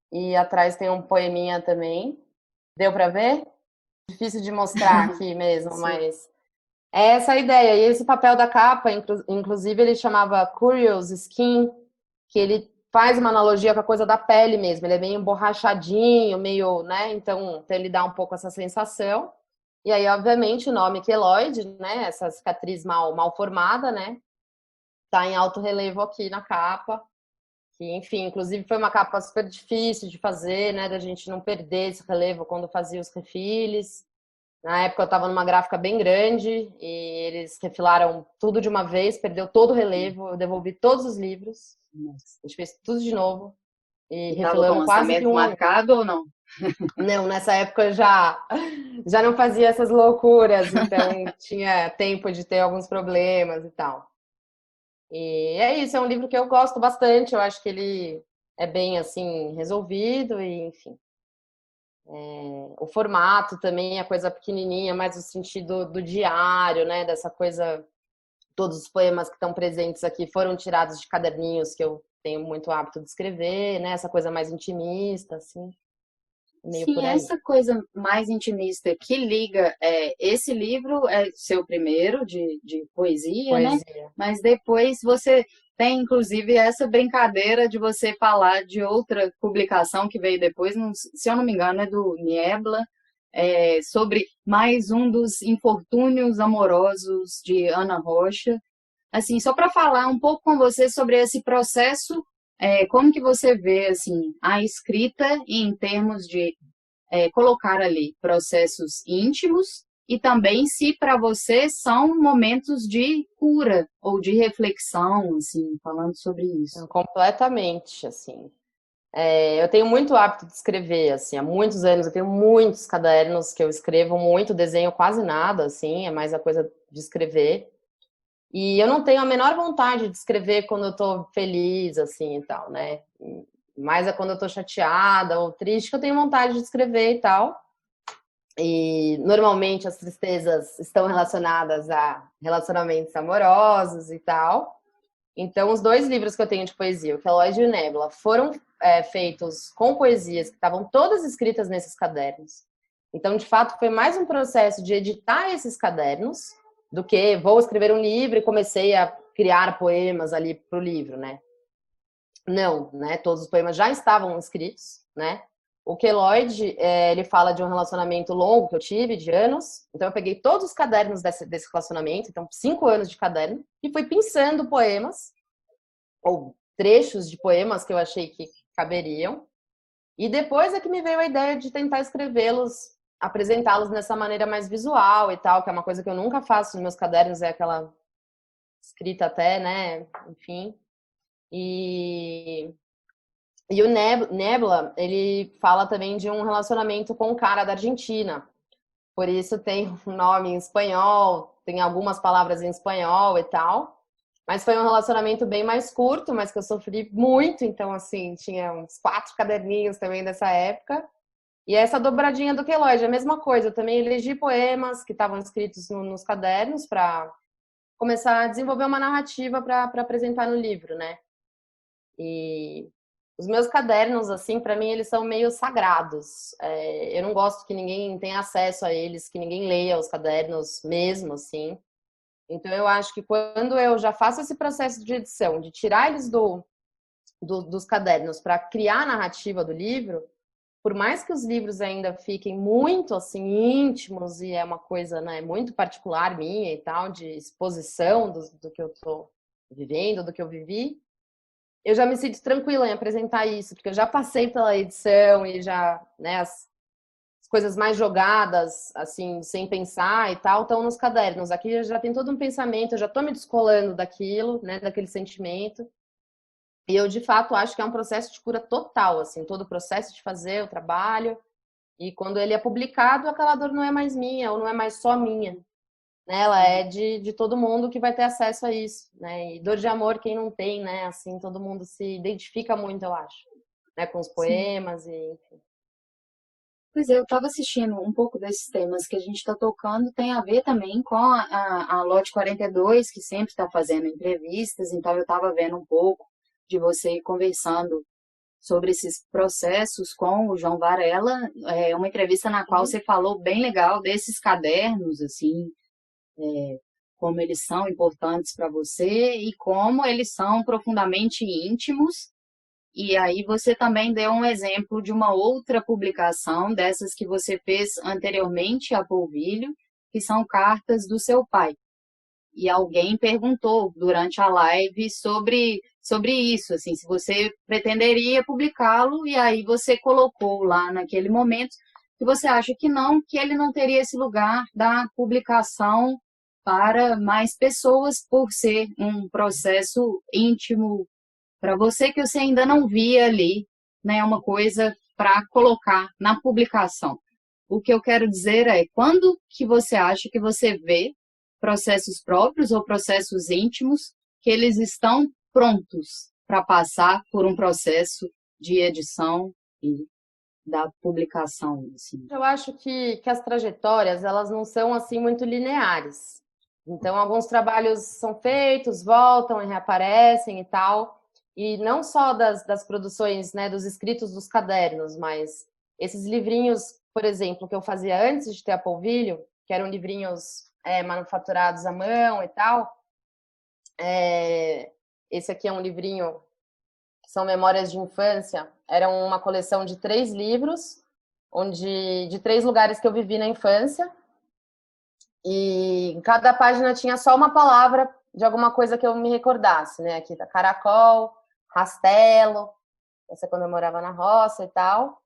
E atrás tem um poeminha também. Deu para ver? Difícil de mostrar aqui mesmo, Sim. mas é essa a ideia. E esse papel da capa, inclusive, ele chamava Curious Skin, que ele faz uma analogia com a coisa da pele mesmo. Ele é meio emborrachadinho, meio, né? Então ele dá um pouco essa sensação. E aí, obviamente, o nome queloide, né? Essa cicatriz mal formada, né? Tá em alto relevo aqui na capa. Que, enfim, inclusive foi uma capa super difícil de fazer, né? Da gente não perder esse relevo quando fazia os refiles. Na época eu estava numa gráfica bem grande e eles refilaram tudo de uma vez, perdeu todo o relevo, eu devolvi todos os livros, a gente fez tudo de novo e Estava com o refilamos quase que lançamento um ano. marcado ou não? Não, nessa época eu já não fazia essas loucuras, então tinha tempo de ter alguns problemas e tal. E é isso, é um livro que eu gosto bastante, eu acho que ele é bem assim resolvido e enfim. O formato também é coisa pequenininha, mais no sentido do diário, né? Dessa coisa, todos os poemas que estão presentes aqui foram tirados de caderninhos que eu tenho muito hábito de escrever, né? Essa coisa mais intimista, assim, meio Sim, por aí. essa coisa mais intimista que liga, esse livro é seu primeiro de poesia, né? Poesia. Mas depois você tem, inclusive, essa brincadeira de você falar de outra publicação que veio depois, se eu não me engano, é do Niebla, sobre mais um dos infortúnios amorosos de Ana Rocha. Assim, só para falar um pouco com você sobre esse processo, como que você vê assim a escrita em termos de colocar ali processos íntimos e também se para você são momentos de cura ou de reflexão, assim, falando sobre isso. Então, completamente, assim. Eu tenho muito hábito de escrever, assim, há muitos anos eu tenho muitos cadernos que eu escrevo muito, desenho quase nada, assim, é mais a coisa de escrever. E eu não tenho a menor vontade de escrever quando eu tô feliz, assim, e tal, né? Mais é quando eu tô chateada ou triste que eu tenho vontade de escrever e tal. E normalmente as tristezas estão relacionadas a relacionamentos amorosos e tal. Então, os dois livros que eu tenho de poesia, o Queloide e o Nébula, foram feitos com poesias que estavam todas escritas nesses cadernos. Então, de fato, foi mais um processo de editar esses cadernos do que vou escrever um livro e comecei a criar poemas ali para o livro, né? Não, né? Todos os poemas já estavam escritos, né? O Queloide, ele fala de um relacionamento longo que eu tive, de anos. Então, eu peguei todos os cadernos desse relacionamento, então 5 anos de caderno, e fui pensando poemas, ou trechos de poemas que eu achei que caberiam. E depois é que me veio a ideia de tentar escrevê-los, apresentá-los dessa maneira mais visual e tal, que é uma coisa que eu nunca faço nos meus cadernos, é aquela escrita até, né? Enfim. E o Nebula, ele fala também de um relacionamento com um cara da Argentina. Por isso tem um nome em espanhol, tem algumas palavras em espanhol e tal. Mas foi um relacionamento bem mais curto, mas que eu sofri muito. Então, assim, tinha uns 4 caderninhos também dessa época. E essa dobradinha do Queloide, a mesma coisa. Eu também elegi poemas que estavam escritos nos cadernos para começar a desenvolver uma narrativa para apresentar no livro, né? E os meus cadernos, assim, para mim, eles são meio sagrados. Eu não gosto que ninguém tenha acesso a eles, que ninguém leia os cadernos mesmo, assim. Então, eu acho que quando eu já faço esse processo de edição, de tirar eles dos cadernos para criar a narrativa do livro, por mais que os livros ainda fiquem muito, assim, íntimos e é uma coisa, né, muito particular minha e tal, de exposição do que eu estou vivendo, do que eu vivi, eu já me sinto tranquila em apresentar isso, porque eu já passei pela edição e já, né, as coisas mais jogadas, assim, sem pensar e tal, estão nos cadernos. Aqui já tem todo um pensamento, eu já estou me descolando daquilo, né, daquele sentimento. E eu, de fato, acho que é um processo de cura total, assim, todo o processo de fazer o trabalho. E quando ele é publicado, aquela dor não é mais minha, ou não é mais só minha, né? Ela é de todo mundo que vai ter acesso a isso, né? E dor de amor, quem não tem, né? Assim, todo mundo se identifica muito, eu acho, né? Com os Sim. poemas e enfim. Pois é, eu estava assistindo um pouco desses temas que a gente está tocando, tem a ver também com a Lote 42, que sempre está fazendo entrevistas, então eu estava vendo um pouco de você conversando sobre esses processos com o João Varela, uma entrevista na qual você falou bem legal desses cadernos, assim, como eles são importantes para você e como eles são profundamente íntimos E aí você também deu um exemplo de uma outra publicação, dessas que você fez anteriormente a Polvilho, que são cartas do seu pai. E alguém perguntou durante a live sobre isso, assim, se você pretenderia publicá-lo, e aí você colocou lá naquele momento que você acha que não, que ele não teria esse lugar da publicação para mais pessoas, por ser um processo íntimo para você, que você ainda não via ali, né, uma coisa para colocar na publicação. O que eu quero dizer é, quando que você acha que você vê processos próprios ou processos íntimos que eles estão prontos para passar por um processo de edição e da publicação, assim? Eu acho que as trajetórias, elas não são assim muito lineares. Então, alguns trabalhos são feitos, voltam e reaparecem e tal. E não só das produções, né, dos escritos dos cadernos, mas esses livrinhos, por exemplo, que eu fazia antes de ter a Polvilho, que eram livrinhos manufaturados à mão e tal. Esse aqui é um livrinho que são Memórias de Infância. Era uma coleção de 3 livros, de 3 lugares que eu vivi na infância. E em cada página tinha só uma palavra de alguma coisa que eu me recordasse, né? Aqui tá caracol, rastelo, essa é quando eu morava na roça e tal.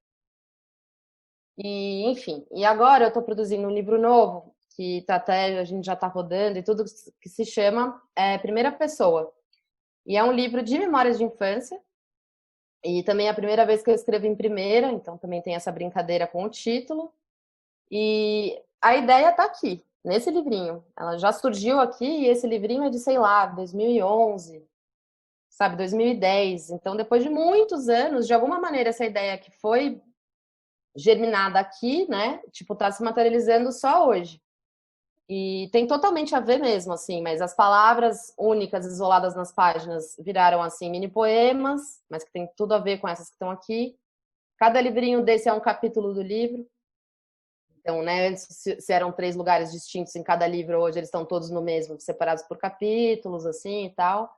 E, enfim, e agora eu estou produzindo um livro novo, que tá até, a gente já está rodando e tudo, que se chama Primeira Pessoa. E é um livro de memórias de infância, e também é a primeira vez que eu escrevo em primeira, então também tem essa brincadeira com o título. E a ideia está aqui, nesse livrinho. Ela já surgiu aqui, e esse livrinho é de, sei lá, 2011, sabe, 2010. Então, depois de muitos anos, de alguma maneira, essa ideia que foi germinada aqui, né, tipo, tá se materializando só hoje. E tem totalmente a ver mesmo, assim, mas as palavras únicas, isoladas nas páginas, viraram, assim, mini poemas, mas que tem tudo a ver com essas que estão aqui. Cada livrinho desse é um capítulo do livro. Então, né, antes, se eram 3 lugares distintos em cada livro, hoje eles estão todos no mesmo, separados por capítulos, assim, e tal.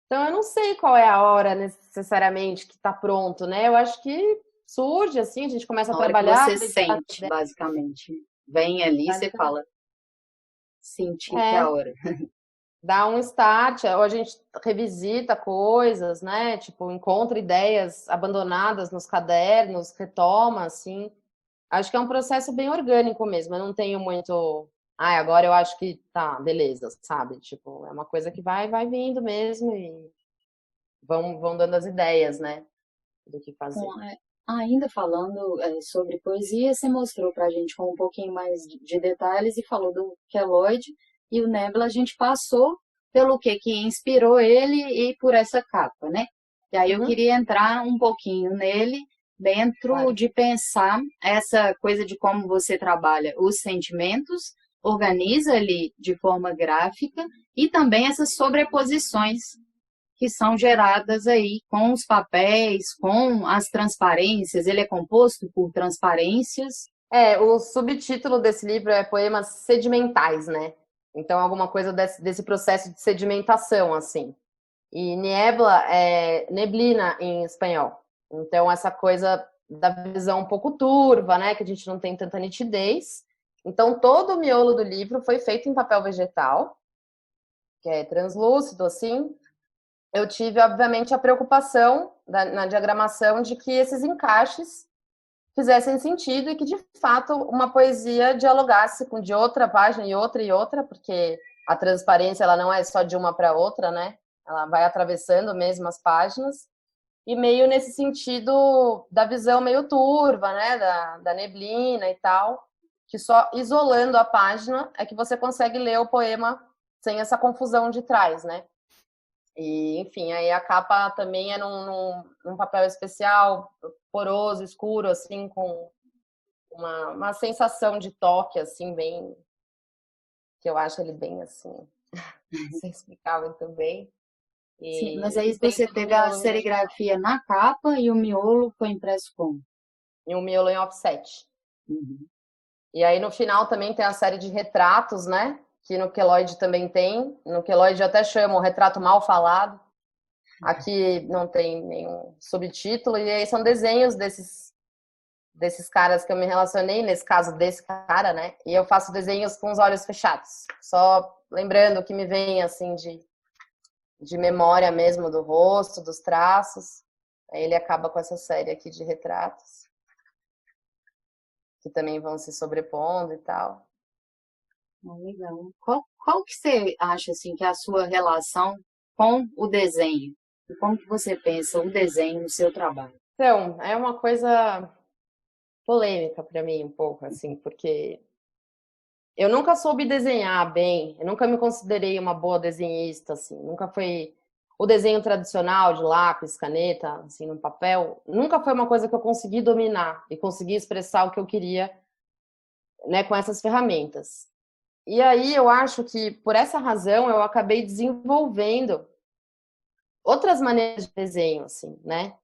Então, eu não sei qual é a hora, necessariamente, que está pronto, né? Eu acho que surge, assim, a gente começa a Na hora que trabalhar... você sente, basicamente. Vem ali, você fala, senti que é a hora. Dá um start, ou a gente revisita coisas, né? Tipo, encontra ideias abandonadas nos cadernos, retoma, assim. Acho que é um processo bem orgânico mesmo. Eu não tenho muito... agora eu acho que tá, beleza, sabe? Tipo, é uma coisa que vai vindo mesmo e vão dando as ideias, né? Do que fazer. Bom, ainda falando sobre poesia, você mostrou para a gente com um pouquinho mais de detalhes e falou do Queloide e o Nebula. A gente passou pelo que inspirou ele e por essa capa, né? E aí eu queria entrar um pouquinho nele, dentro de pensar essa coisa de como você trabalha os sentimentos, organiza ele de forma gráfica e também essas sobreposições que são geradas aí com os papéis, com as transparências. Ele é composto por transparências. O subtítulo desse livro é Poemas Sedimentais, né? Então, alguma coisa desse processo de sedimentação, assim. E niebla é neblina em espanhol. Então, essa coisa da visão um pouco turva, né? Que a gente não tem tanta nitidez. Então, todo o miolo do livro foi feito em papel vegetal, que é translúcido, assim. Eu tive, obviamente, a preocupação na diagramação de que esses encaixes fizessem sentido e que, de fato, uma poesia dialogasse com de outra página e outra, porque a transparência ela não é só de uma para outra, né? Ela vai atravessando mesmo as páginas. E meio nesse sentido da visão meio turva, né? Da neblina e tal, que só isolando a página é que você consegue ler o poema sem essa confusão de trás, né? E, enfim, aí a capa também é num papel especial, poroso, escuro, assim, com uma sensação de toque, assim, bem... que eu acho ele bem, assim, inexplicável também. Sim, mas aí você teve a serigrafia na capa e o miolo foi impresso como? E o miolo em offset. E aí no final também tem a série de retratos, né? Que no Queloide também tem. No Queloide eu até chamo o retrato mal falado. Aqui não tem nenhum subtítulo, e aí são desenhos desses caras que eu me relacionei, nesse caso desse cara, né? E eu faço desenhos com os olhos fechados. Só lembrando o que me vem, assim, de memória mesmo do rosto, dos traços. Aí ele acaba com essa série aqui de retratos, que também vão se sobrepondo e tal. Legal. Qual que você acha, assim, que é a sua relação com o desenho? E como que você pensa o desenho no seu trabalho? Então, é uma coisa polêmica para mim um pouco, assim, porque eu nunca soube desenhar bem, eu nunca me considerei uma boa desenhista, assim, nunca foi o desenho tradicional de lápis, caneta, assim, no papel, nunca foi uma coisa que eu consegui dominar e consegui expressar o que eu queria, né, com essas ferramentas. E aí eu acho que por essa razão eu acabei desenvolvendo outras maneiras de desenho, assim, né?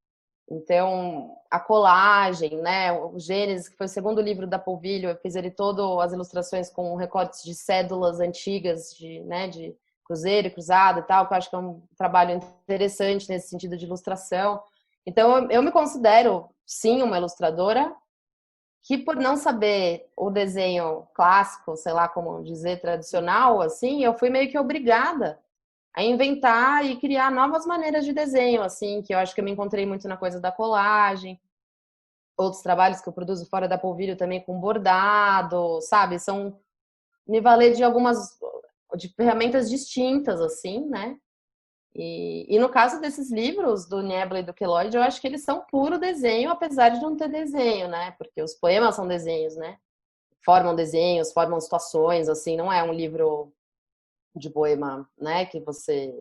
Então, a colagem, né? O Gênesis, que foi o segundo livro da Polvilho, eu fiz ele todo, as ilustrações com recortes de cédulas antigas, né, de cruzeiro e cruzado e tal, que eu acho que é um trabalho interessante nesse sentido de ilustração. Então, eu me considero, sim, uma ilustradora, que por não saber o desenho clássico, sei lá como dizer, tradicional, assim, eu fui meio que obrigada a inventar e criar novas maneiras de desenho, assim, que eu acho que eu me encontrei muito na coisa da colagem, outros trabalhos que eu produzo fora da Polvilho também com bordado, sabe? São me valer de algumas de ferramentas distintas, assim, né? E no caso desses livros do Niebla e do Queloide, eu acho que eles são puro desenho, apesar de não ter desenho, né? Porque os poemas são desenhos, né? Formam desenhos, formam situações, assim, não é um livro de poema, né? Que você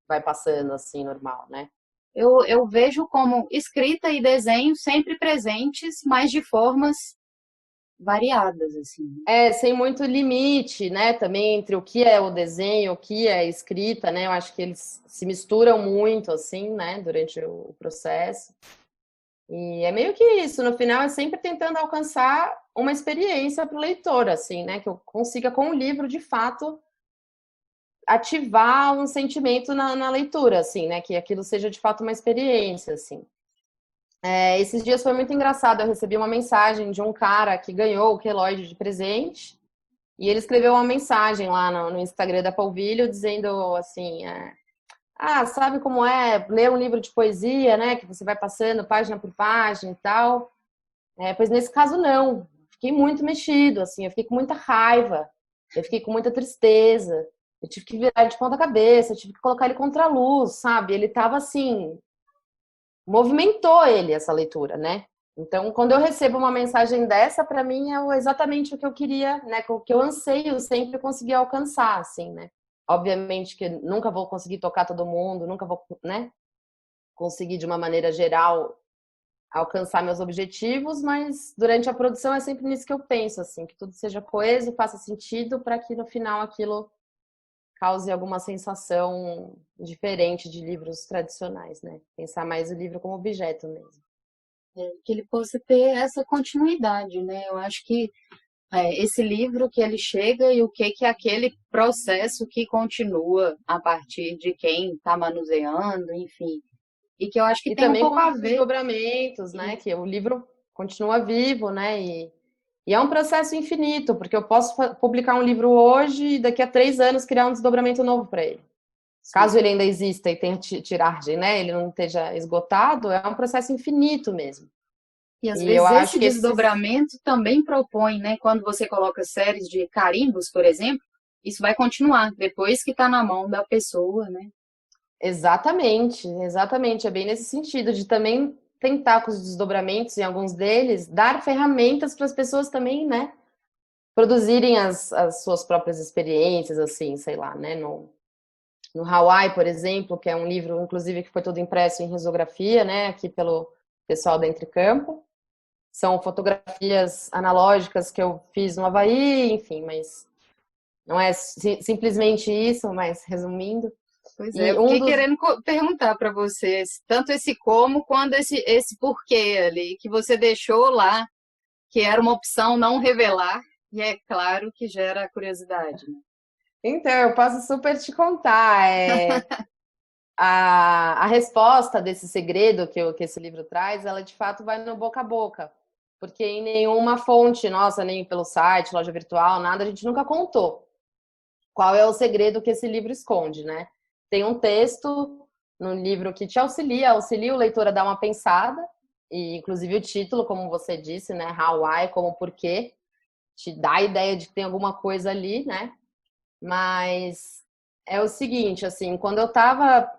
vai passando, assim, normal, né? Eu vejo como escrita e desenho sempre presentes, mas de formas variadas, assim. É, sem muito limite, né? Também entre o que é o desenho, o que é a escrita, né? Eu acho que eles se misturam muito, assim, né? Durante o processo. E é meio que isso, no final é sempre tentando alcançar uma experiência para o leitor, assim, né? Que eu consiga, com o livro, de fato, ativar um sentimento na leitura, assim, né? Que aquilo seja de fato uma experiência, assim. Esses dias foi muito engraçado, eu recebi uma mensagem de um cara que ganhou o queloide de presente, e ele escreveu uma mensagem lá no Instagram da Polvilho, dizendo assim, sabe como é ler um livro de poesia, né, que você vai passando página por página e tal? Pois nesse caso não, fiquei muito mexido, assim, eu fiquei com muita raiva, eu fiquei com muita tristeza, eu tive que virar ele de ponta cabeça, eu tive que colocar ele contra a luz, sabe? Ele tava assim, movimentou ele essa leitura, né? Então, quando eu recebo uma mensagem dessa, para mim é exatamente o que eu queria, né? O que eu anseio sempre conseguir alcançar, assim, né? Obviamente que nunca vou conseguir tocar todo mundo, nunca vou, né? Conseguir de uma maneira geral alcançar meus objetivos, mas durante a produção é sempre nisso que eu penso, assim, que tudo seja coeso, faça sentido, para que no final aquilo cause alguma sensação diferente de livros tradicionais, né? Pensar mais o livro como objeto mesmo. Que ele possa ter essa continuidade, né? Eu acho que esse livro que ele chega e o que é aquele processo que continua a partir de quem está manuseando, enfim. E que eu acho que E tem um também pouco com a os ver. desdobramentos, né? Que o livro continua vivo, né? E é um processo infinito, porque eu posso publicar um livro hoje e daqui a 3 anos criar um desdobramento novo para ele. Caso ele ainda exista e tenha tiragem, né? Ele não esteja esgotado, é um processo infinito mesmo. E às E eu vezes acho esse que esses... desdobramento também propõe, né? Quando você coloca séries de carimbos, por exemplo, isso vai continuar depois que está na mão da pessoa, né? Exatamente, exatamente. É bem nesse sentido, de também tentar com os desdobramentos, em alguns deles, dar ferramentas para as pessoas também, né? Produzirem as suas próprias experiências, assim, sei lá, né? No Hawaii, por exemplo, que é um livro, inclusive, que foi todo impresso em risografia, né? Aqui pelo pessoal da Entre Campo. São fotografias analógicas que eu fiz no Havaí, enfim, mas não é simplesmente isso, mas resumindo. Pois é, E eu fiquei querendo perguntar para você, tanto esse como quanto esse porquê ali, que você deixou lá, que era uma opção não revelar, e é claro que gera curiosidade, né? Então, eu posso super te contar. a resposta desse segredo que esse livro traz, ela de fato vai no boca a boca. Porque em nenhuma fonte, nossa, nem pelo site, loja virtual, nada, a gente nunca contou qual é o segredo que esse livro esconde, né? Tem um texto no livro que te auxilia o leitor a dar uma pensada, e inclusive o título, como você disse, né? How, why, como, porquê, te dá a ideia de que tem alguma coisa ali, né? Mas é o seguinte, assim, quando eu estava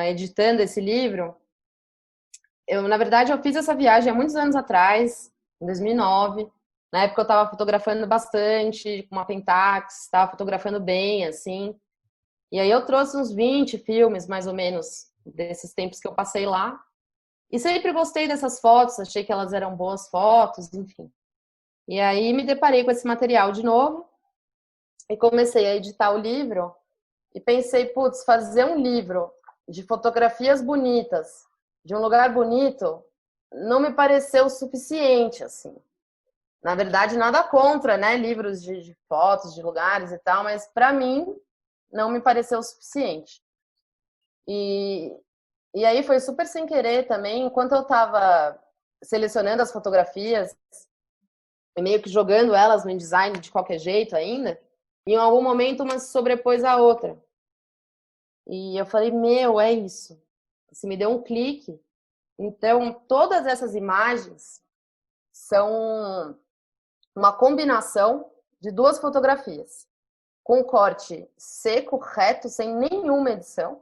editando esse livro, na verdade, eu fiz essa viagem há muitos anos atrás, em 2009. Na época eu estava fotografando bastante, com uma Pentax, estava fotografando bem, assim. E aí eu trouxe uns 20 filmes, mais ou menos, desses tempos que eu passei lá. E sempre gostei dessas fotos, achei que elas eram boas fotos, enfim. E aí me deparei com esse material de novo e comecei a editar o livro e pensei, putz, fazer um livro de fotografias bonitas, de um lugar bonito, não me pareceu suficiente, assim. Na verdade, nada contra, né, livros de fotos, de lugares e tal, mas para mim não me pareceu o suficiente. E aí foi super sem querer também, enquanto eu estava selecionando as fotografias, e meio que jogando elas no InDesign de qualquer jeito ainda, em algum momento uma se sobrepôs à outra. E eu falei, meu, é isso. Assim, me deu um clique. Então, todas essas imagens são uma combinação de duas fotografias, com corte seco, reto, sem nenhuma edição,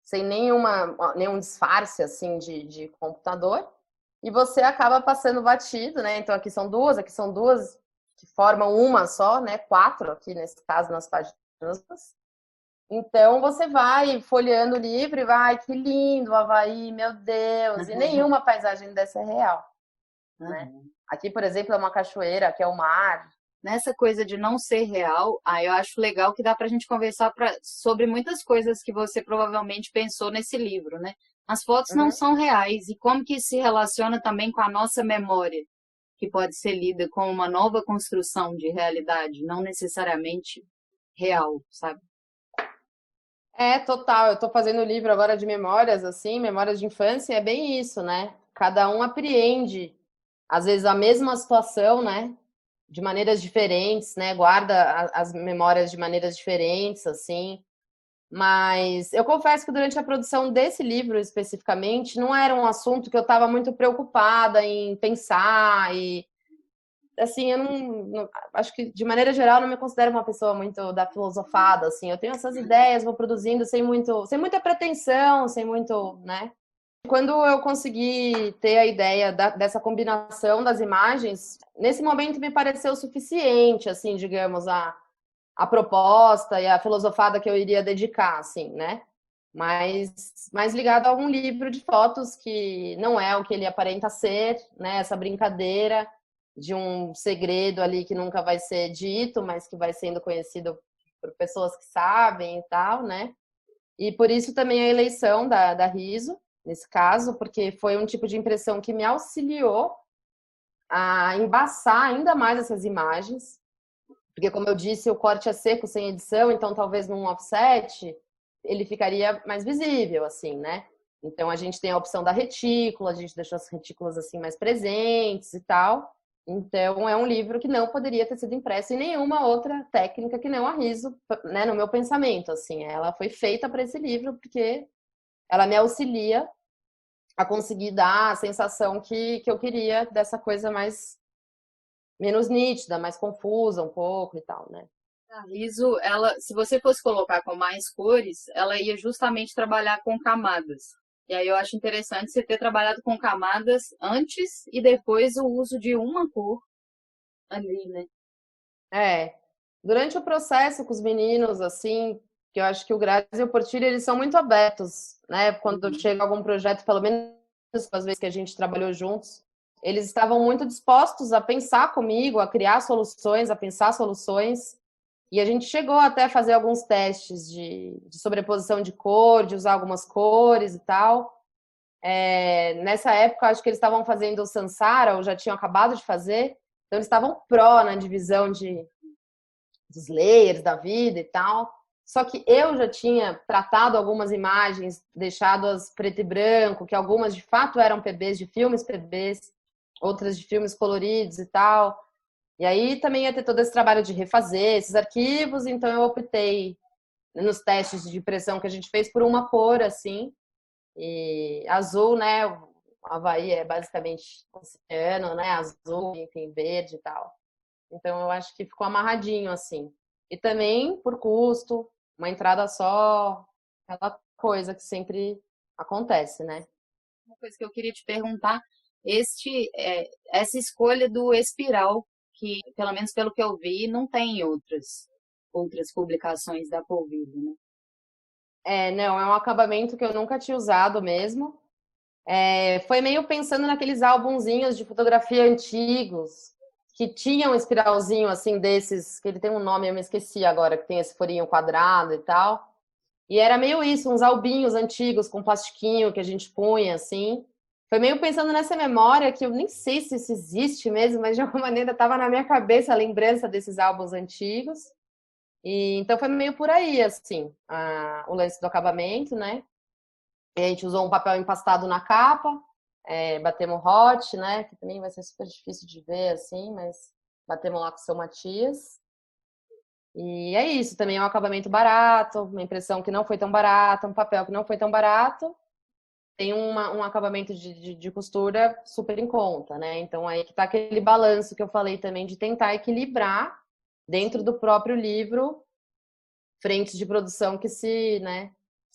sem nenhum disfarce assim de computador, e você acaba passando batido, né? Então aqui são duas que formam uma só, né? 4 aqui nesse caso nas páginas. Então você vai folheando o livro e vai, que lindo, Havaí, meu Deus, e nenhuma paisagem dessa é real, né? Aqui, por exemplo, é uma cachoeira, que é o mar. Nessa coisa de não ser real, eu acho legal que dá pra gente conversar sobre muitas coisas que você provavelmente pensou nesse livro, né? As fotos não são reais, e como que isso se relaciona também com a nossa memória, que pode ser lida como uma nova construção de realidade, não necessariamente real, sabe? É, total. Eu tô fazendo o livro agora de memórias, assim, memórias de infância, e é bem isso, né? Cada um apreende, às vezes, a mesma situação, né? De maneiras diferentes, né? Guarda as memórias de maneiras diferentes, assim. Mas eu confesso que durante a produção desse livro, especificamente, não era um assunto que eu estava muito preocupada em pensar e assim, eu acho que de maneira geral não me considero uma pessoa muito da filosofada, assim. Eu tenho essas ideias, vou produzindo sem muita pretensão, sem muito, né? Quando eu consegui ter a ideia dessa combinação das imagens, nesse momento me pareceu suficiente, assim, digamos, a proposta e a filosofada que eu iria dedicar, assim, né? Mas mais ligado a um livro de fotos que não é o que ele aparenta ser, né? Essa brincadeira de um segredo ali que nunca vai ser dito, mas que vai sendo conhecido por pessoas que sabem e tal, né? E por isso também a eleição da Riso, nesse caso, porque foi um tipo de impressão que me auxiliou a embaçar ainda mais essas imagens, porque, como eu disse, o corte é seco, sem edição, então talvez num offset ele ficaria mais visível, assim, né? Então a gente tem a opção da retícula, a gente deixou as retículas assim mais presentes e tal. Então é um livro que não poderia ter sido impresso em nenhuma outra técnica que não a Riso, né, no meu pensamento, assim. Ela foi feita para esse livro porque ela me auxilia a conseguir dar a sensação que eu queria dessa coisa menos nítida, mais confusa um pouco e tal, né? A Riso, ela, se você fosse colocar com mais cores, ela ia justamente trabalhar com camadas. E aí eu acho interessante você ter trabalhado com camadas antes e depois o uso de uma cor ali, né? É. Durante o processo com os meninos, assim, que eu acho que o Grazi e o Portilho, eles são muito abertos, né? Quando chega algum projeto, pelo menos as vezes que a gente trabalhou juntos, eles estavam muito dispostos a pensar comigo, a criar soluções, a pensar soluções. E a gente chegou até a fazer alguns testes de sobreposição de cor, de usar algumas cores e tal. Nessa época, acho que eles estavam fazendo o Sansara, ou já tinham acabado de fazer. Então, eles estavam pró na divisão dos layers da vida e tal. Só que eu já tinha tratado algumas imagens, deixado-as preto e branco, que algumas de fato eram PBs de filmes PBs, outras de filmes coloridos e tal. E aí também ia ter todo esse trabalho de refazer esses arquivos, então eu optei nos testes de impressão que a gente fez por uma cor, assim. E azul, né? O Havaí é basicamente oceano, né? Azul, enfim, verde e tal. Então eu acho que ficou amarradinho, assim. E também por custo, uma entrada só, aquela coisa que sempre acontece, né? Uma coisa que eu queria te perguntar, essa escolha do espiral, que, pelo menos pelo que eu vi, não tem em outras publicações da Polvilho, né? Não, é um acabamento que eu nunca tinha usado mesmo. Foi meio pensando naqueles álbumzinhos de fotografia antigos, que tinham um espiralzinho assim desses, que ele tem um nome, eu me esqueci agora, que tem esse furinho quadrado e tal. E era meio isso, uns albinhos antigos com plastiquinho que a gente punha, assim. Foi meio pensando nessa memória, que eu nem sei se isso existe mesmo, mas de alguma maneira estava na minha cabeça a lembrança desses álbuns antigos. E então foi meio por aí, assim, o lance do acabamento, né? E a gente usou um papel empastado na capa, batemos hot, né? Que também vai ser super difícil de ver, assim, mas batemos lá com o seu Matias. E é isso, também é um acabamento barato, uma impressão que não foi tão barata, um papel que não foi tão barato. Tem um acabamento de costura super em conta, né? Então aí que tá aquele balanço que eu falei também de tentar equilibrar dentro do próprio livro frentes de produção que se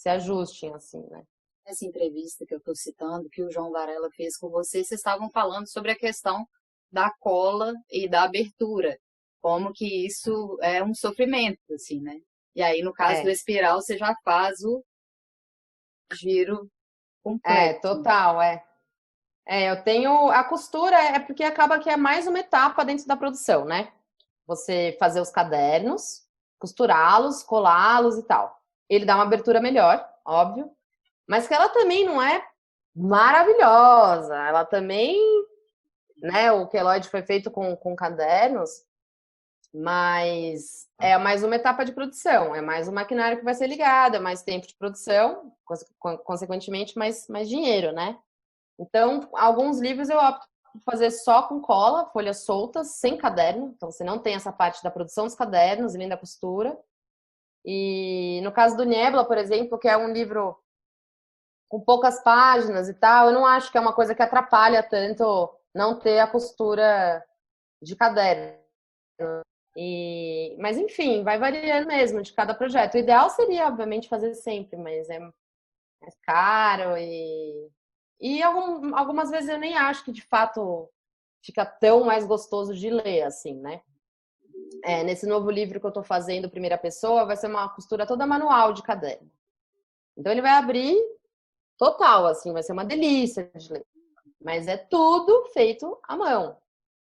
ajustem, assim, né? Essa entrevista que eu estou citando, que o João Varela fez com vocês estavam falando sobre a questão da cola e da abertura, como que isso é um sofrimento, assim, né? E aí, no caso do espiral, você já faz o giro completo. Total. Eu tenho a costura, porque acaba que é mais uma etapa dentro da produção, né? Você fazer os cadernos, costurá-los, colá-los e tal. Ele dá uma abertura melhor, óbvio, mas que ela também não é maravilhosa. Ela também, né? O queloide foi feito com cadernos, mas é mais uma etapa de produção, é mais um maquinário que vai ser ligado, é mais tempo de produção, consequentemente mais dinheiro, né? Então, alguns livros eu opto por fazer só com cola, folhas soltas, sem caderno. Então, você não tem essa parte da produção dos cadernos e nem da costura. E no caso do Niebla, por exemplo, que é um livro com poucas páginas e tal, eu não acho que é uma coisa que atrapalha tanto não ter a costura de caderno. Mas, enfim, vai variando mesmo de cada projeto. O ideal seria, obviamente, fazer sempre, mas é mais caro e algumas vezes eu nem acho que, de fato, fica tão mais gostoso de ler, assim, né? Nesse novo livro que eu tô fazendo, Primeira Pessoa, vai ser uma costura toda manual de caderno. Então, ele vai abrir total, assim, vai ser uma delícia de ler. Mas é tudo feito à mão.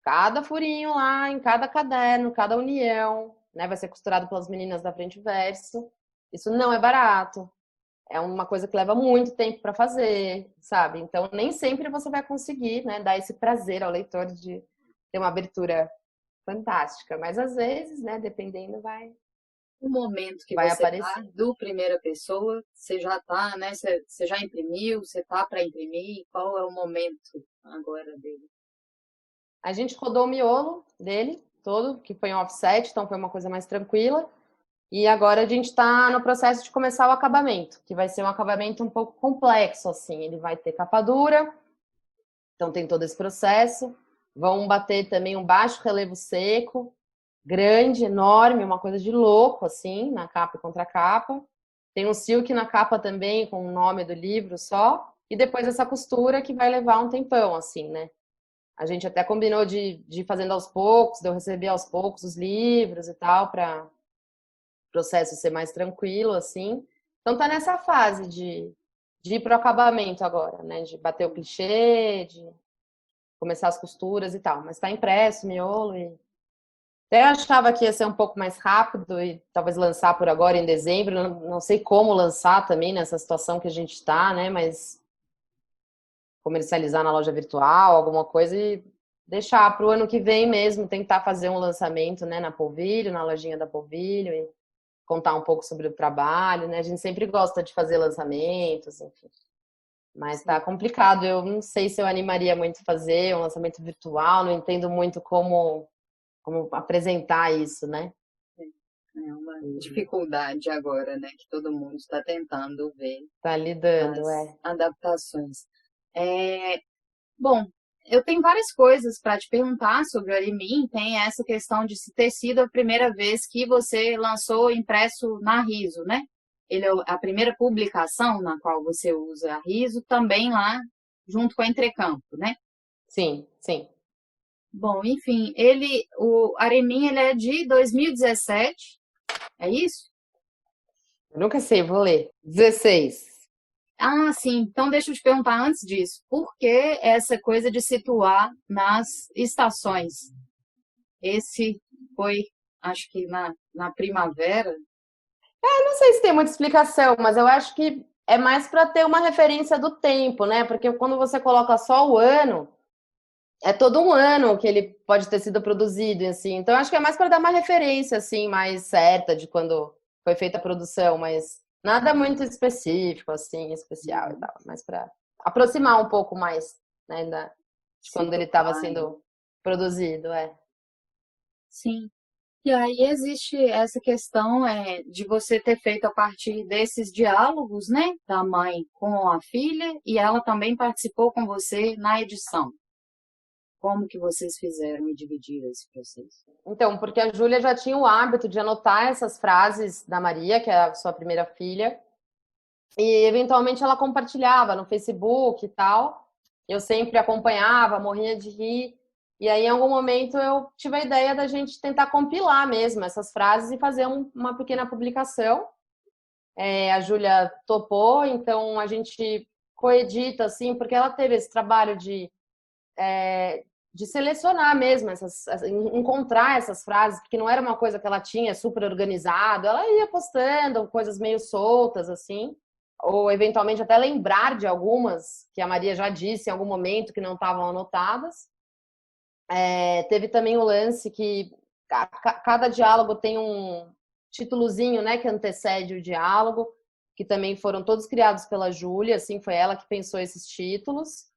Cada furinho lá, em cada caderno, cada união, né? Vai ser costurado pelas meninas da frente e verso. Isso não é barato. É uma coisa que leva muito tempo para fazer, sabe? Então, nem sempre você vai conseguir, né, dar esse prazer ao leitor de ter uma abertura fantástica. Mas, às vezes, né, dependendo, vai O momento que vai você aparecer. tá do Primeira Pessoa, você já tá, né? Você já imprimiu, você tá para imprimir? Qual é o momento agora dele? A gente rodou o miolo dele todo, que foi um offset, então foi uma coisa mais tranquila. E agora a gente está no processo de começar o acabamento, que vai ser um acabamento um pouco complexo, assim. Ele vai ter capa dura, então tem todo esse processo. Vão bater também um baixo relevo seco, grande, enorme, uma coisa de louco, assim, na capa e contracapa. Tem um silk na capa também, com o nome do livro só. E depois essa costura que vai levar um tempão, assim, né? A gente até combinou de ir fazendo aos poucos, de eu receber aos poucos os livros e tal, para processo ser mais tranquilo, assim. Então tá nessa fase de ir pro acabamento agora, né? De bater o clichê, de começar as costuras e tal. Mas tá impresso, miolo e... Até achava que ia ser um pouco mais rápido e talvez lançar por agora em dezembro. Não sei como lançar também nessa situação que a gente tá, né? Mas comercializar na loja virtual, alguma coisa e deixar pro ano que vem mesmo, tentar fazer um lançamento, né? Na Polvilho, na lojinha da Polvilho e contar um pouco sobre o trabalho, né? A gente sempre gosta de fazer lançamentos, enfim. Mas tá complicado, eu não sei se eu animaria muito fazer um lançamento virtual, não entendo muito como apresentar isso, né? É uma dificuldade agora, né? Que todo mundo está tentando ver Tá lidando, as adaptações. Bom, eu tenho várias coisas para te perguntar sobre o Aremin. Tem essa questão de se ter sido a primeira vez que você lançou impresso na Riso, né? Ele é a primeira publicação na qual você usa a Riso, também lá junto com a Entrecampo, né? Sim, sim. Bom, enfim, o Aremin, ele é de 2017, é isso? Eu nunca sei, vou ler. 16. Ah, sim. Então, deixa eu te perguntar antes disso. Por que essa coisa de situar nas estações? Esse foi, acho que na primavera. Não sei se tem muita explicação, mas eu acho que é mais para ter uma referência do tempo, né? Porque quando você coloca só o ano, é todo um ano que ele pode ter sido produzido, assim. Então, eu acho que é mais para dar uma referência, assim, mais certa de quando foi feita a produção, mas nada muito específico, assim, especial e tal. Mas para aproximar um pouco mais, né, de quando ele estava sendo produzido, Sim. E aí existe essa questão de você ter feito a partir desses diálogos, né, da mãe com a filha, e ela também participou com você na edição. Como que vocês fizeram e dividiram esse processo? Então, porque a Júlia já tinha o hábito de anotar essas frases da Maria, que é a sua primeira filha, e eventualmente ela compartilhava no Facebook e tal. Eu sempre acompanhava, morria de rir. E aí, em algum momento, eu tive a ideia da gente tentar compilar mesmo essas frases e fazer uma pequena publicação. A Júlia topou, então a gente coedita, assim, porque ela teve esse trabalho de selecionar mesmo, encontrar essas frases, porque não era uma coisa que ela tinha super organizado, ela ia postando coisas meio soltas, assim, ou eventualmente até lembrar de algumas que a Maria já disse em algum momento que não estavam anotadas. Teve também o lance que cada diálogo tem um títulozinho, né, que antecede o diálogo, que também foram todos criados pela Júlia, assim, foi ela que pensou esses títulos.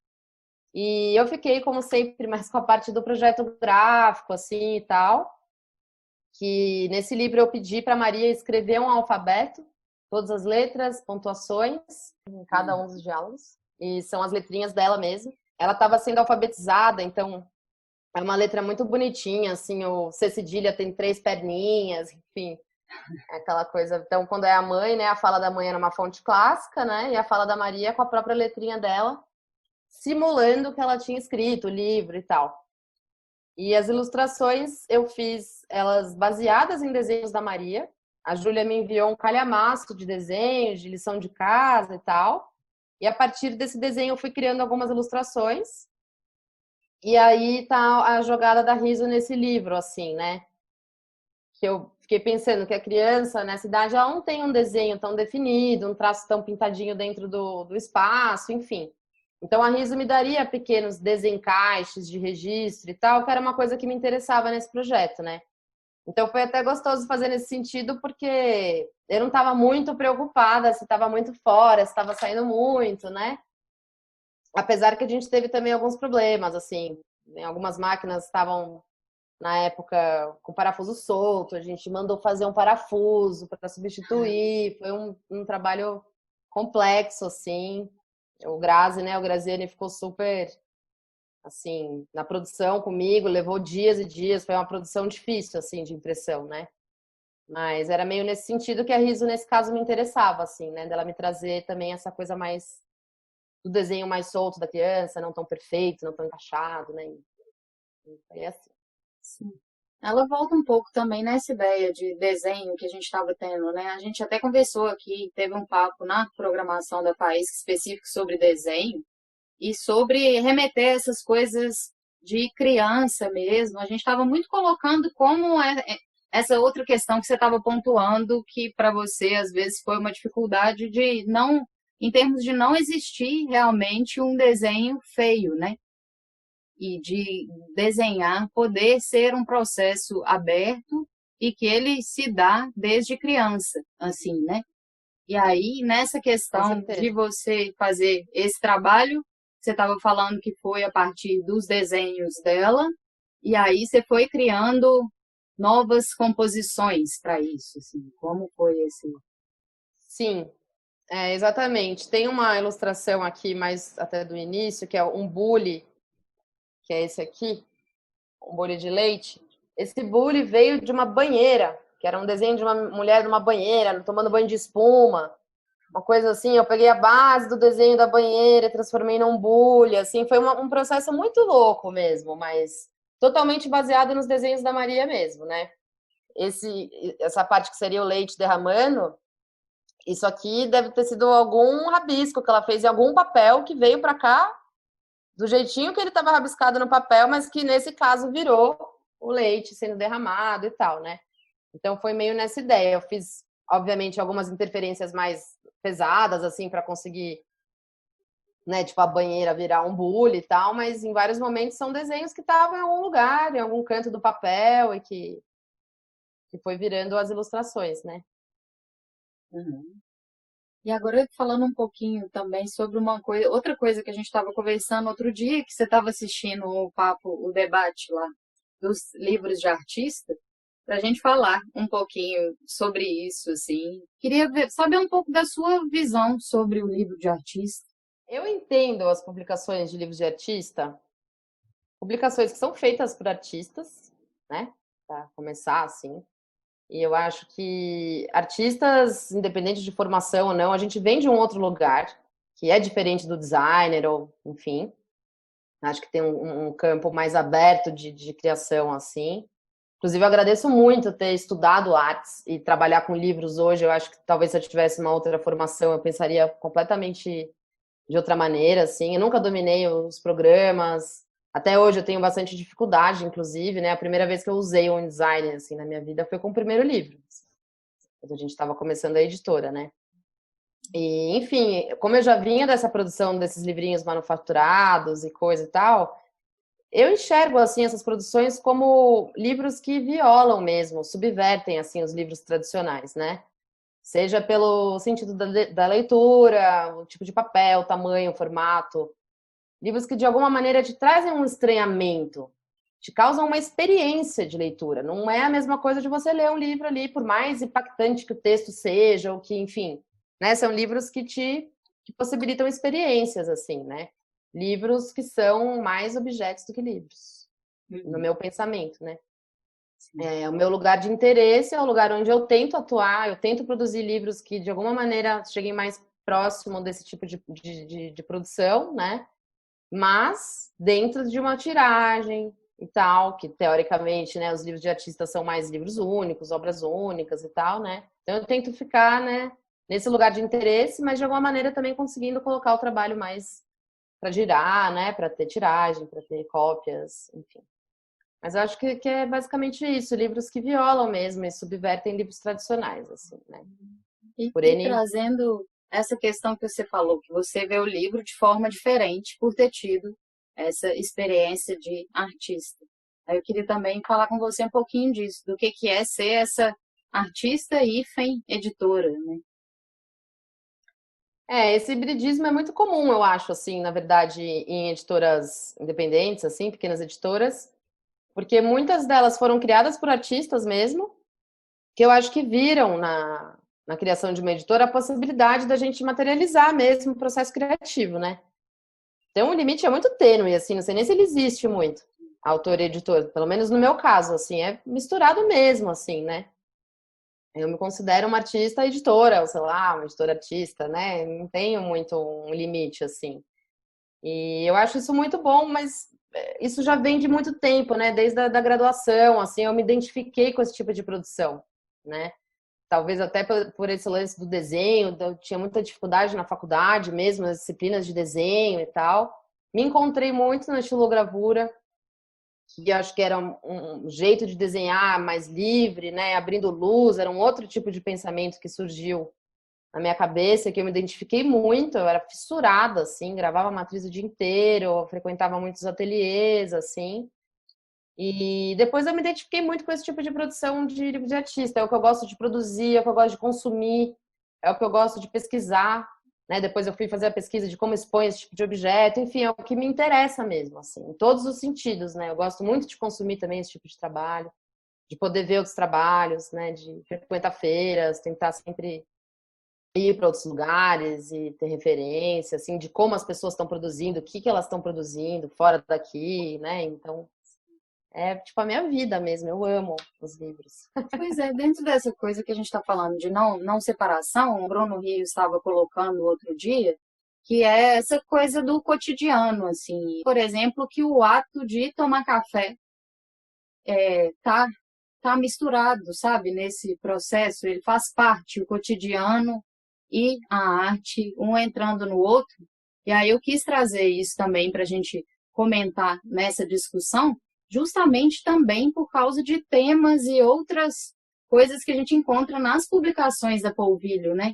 E eu fiquei, como sempre, mais com a parte do projeto gráfico, assim, e tal. Que nesse livro eu pedi para Maria escrever um alfabeto, todas as letras, pontuações, em cada um dos diálogos. E são as letrinhas dela mesmo. Ela estava sendo alfabetizada, então é uma letra muito bonitinha, assim, o C cedilha tem 3 perninhas, enfim, é aquela coisa. Então, quando é a mãe, né, a fala da mãe era uma fonte clássica, né, e a fala da Maria com a própria letrinha dela, simulando o que ela tinha escrito, o livro e tal. E as ilustrações eu fiz elas baseadas em desenhos da Maria. A Júlia me enviou um calhamaço de desenhos, de lição de casa e tal. E a partir desse desenho eu fui criando algumas ilustrações. E aí tá a jogada da Riso nesse livro, assim, né? Que eu fiquei pensando que a criança nessa idade ela não tem um desenho tão definido, um traço tão pintadinho dentro do espaço, enfim. Então a Riso me daria pequenos desencaixes de registro e tal, que era uma coisa que me interessava nesse projeto, né? Então foi até gostoso fazer nesse sentido, porque eu não estava muito preocupada se estava muito fora, se estava saindo muito, né? Apesar que a gente teve também alguns problemas, assim, algumas máquinas estavam na época com parafuso solto, a gente mandou fazer um parafuso para substituir, foi um trabalho complexo, assim. O Grazi, né, o Graziani ficou super, assim, na produção comigo, levou dias e dias, foi uma produção difícil, assim, de impressão, né? Mas era meio nesse sentido que a Riso, nesse caso, me interessava, assim, né, dela me trazer também essa coisa mais do desenho mais solto da criança, não tão perfeito, não tão encaixado, né? É assim. Sim. Ela volta um pouco também nessa ideia de desenho que a gente estava tendo, né? A gente até conversou aqui, teve um papo na programação da Faísca específico sobre desenho e sobre remeter essas coisas de criança mesmo. A gente estava muito colocando como essa outra questão que você estava pontuando, que para você às vezes foi uma dificuldade de não, em termos de não existir realmente um desenho feio, né? E de desenhar poder ser um processo aberto e que ele se dá desde criança, assim, né? E aí, nessa Com questão de certeza. você fazer esse trabalho, você estava falando que foi a partir dos desenhos dela, e aí você foi criando novas composições para isso, assim. Como foi esse? Sim, exatamente. Tem uma ilustração aqui, mais até do início, que é um bule, que é esse aqui, um bule de leite. Esse bule veio de uma banheira, que era um desenho de uma mulher numa banheira, tomando banho de espuma, uma coisa assim. Eu peguei a base do desenho da banheira, transformei num bule, assim. Foi um processo muito louco mesmo, mas totalmente baseado nos desenhos da Maria mesmo, né? Essa parte que seria o leite derramando, isso aqui deve ter sido algum rabisco que ela fez em algum papel que veio para cá do jeitinho que ele estava rabiscado no papel, mas que nesse caso virou o leite sendo derramado e tal, né? Então foi meio nessa ideia. Eu fiz, obviamente, algumas interferências mais pesadas, assim, para conseguir, né, tipo a banheira virar um bule e tal, mas em vários momentos são desenhos que estavam em algum lugar, em algum canto do papel e que foi virando as ilustrações, né? Uhum. E agora falando um pouquinho também sobre uma coisa, outra coisa que a gente estava conversando outro dia, que você estava assistindo o papo, o debate lá dos livros de artista, para a gente falar um pouquinho sobre isso, assim. Queria saber um pouco da sua visão sobre o livro de artista. Eu entendo as publicações de livros de artista, publicações que são feitas por artistas, né? Para começar assim. E eu acho que artistas, independente de formação ou não, a gente vem de um outro lugar, que é diferente do designer, ou enfim. Acho que tem um campo mais aberto de criação, assim. Inclusive, eu agradeço muito ter estudado artes e trabalhar com livros hoje. Eu acho que talvez se eu tivesse uma outra formação, eu pensaria completamente de outra maneira, assim. Eu nunca dominei os programas. Até hoje eu tenho bastante dificuldade, inclusive, né? A primeira vez que eu usei um design, assim, na minha vida foi com o primeiro livro. Quando a gente estava começando a editora, né? E, enfim, como eu já vinha dessa produção desses livrinhos manufaturados e coisa e tal, eu enxergo, assim, essas produções como livros que violam mesmo, subvertem, assim, os livros tradicionais, né? Seja pelo sentido da leitura, o tipo de papel, o tamanho, o formato. Livros que, de alguma maneira, te trazem um estranhamento, te causam uma experiência de leitura. Não é a mesma coisa de você ler um livro ali, por mais impactante que o texto seja, ou que, enfim, né? São livros que possibilitam experiências, assim, né? Livros que são mais objetos do que livros, no meu pensamento, né? O meu lugar de interesse é o lugar onde eu tento atuar, eu tento produzir livros que, de alguma maneira, cheguem mais próximo desse tipo de produção, né? Mas dentro de uma tiragem e tal, que teoricamente, né, os livros de artista são mais livros únicos, obras únicas e tal, né? Então eu tento ficar, né, nesse lugar de interesse, mas de alguma maneira também conseguindo colocar o trabalho mais para girar, né, para ter tiragem, para ter cópias, enfim. Mas eu acho que é basicamente isso, livros que violam mesmo e subvertem livros tradicionais, assim, né? Por E N. trazendo essa questão que você falou, que você vê o livro de forma diferente por ter tido essa experiência de artista. Aí eu queria também falar com você um pouquinho disso, do que é ser essa artista hífen editora, né? Esse hibridismo é muito comum, eu acho, assim, na verdade, em editoras independentes, assim, pequenas editoras, porque muitas delas foram criadas por artistas mesmo, que eu acho que viram na criação de uma editora a possibilidade da gente materializar mesmo o processo criativo, né? Então o limite é muito tênue, assim, não sei nem se ele existe muito, autor e editor, pelo menos no meu caso, assim, é misturado mesmo, assim, né? Eu me considero uma artista editora, ou sei lá, uma editora artista, né? Não tenho muito um limite, assim. E eu acho isso muito bom, mas isso já vem de muito tempo, né? Desde a da graduação, assim, eu me identifiquei com esse tipo de produção, né? Talvez até por esse lance do desenho, eu tinha muita dificuldade na faculdade mesmo, nas disciplinas de desenho e tal. Me encontrei muito na estilogravura, que acho que era um jeito de desenhar mais livre, né? Abrindo luz, era um outro tipo de pensamento que surgiu na minha cabeça, que eu me identifiquei muito, eu era fissurada, assim, gravava matriz o dia inteiro, frequentava muitos ateliês, assim. E depois eu me identifiquei muito com esse tipo de produção de livro de artista. É o que eu gosto de produzir, é o que eu gosto de consumir, é o que eu gosto de pesquisar, né? Depois eu fui fazer a pesquisa de como expõe esse tipo de objeto. Enfim, é o que me interessa mesmo, assim, em todos os sentidos, né? Eu gosto muito de consumir também esse tipo de trabalho, de poder ver outros trabalhos, né? De frequentar feiras, tentar sempre ir para outros lugares e ter referência, assim, de como as pessoas estão produzindo, o que que elas estão produzindo fora daqui, né? Então, é tipo a minha vida mesmo, eu amo os livros. Pois é, dentro dessa coisa que a gente está falando de não separação, o Bruno Rio estava colocando outro dia, que é essa coisa do cotidiano, assim. Por exemplo, que o ato de tomar café tá, tá misturado, sabe, nesse processo, ele faz parte, o cotidiano e a arte, um entrando no outro. E aí eu quis trazer isso também para a gente comentar nessa discussão, justamente também por causa de temas e outras coisas que a gente encontra nas publicações da Polvilho, né?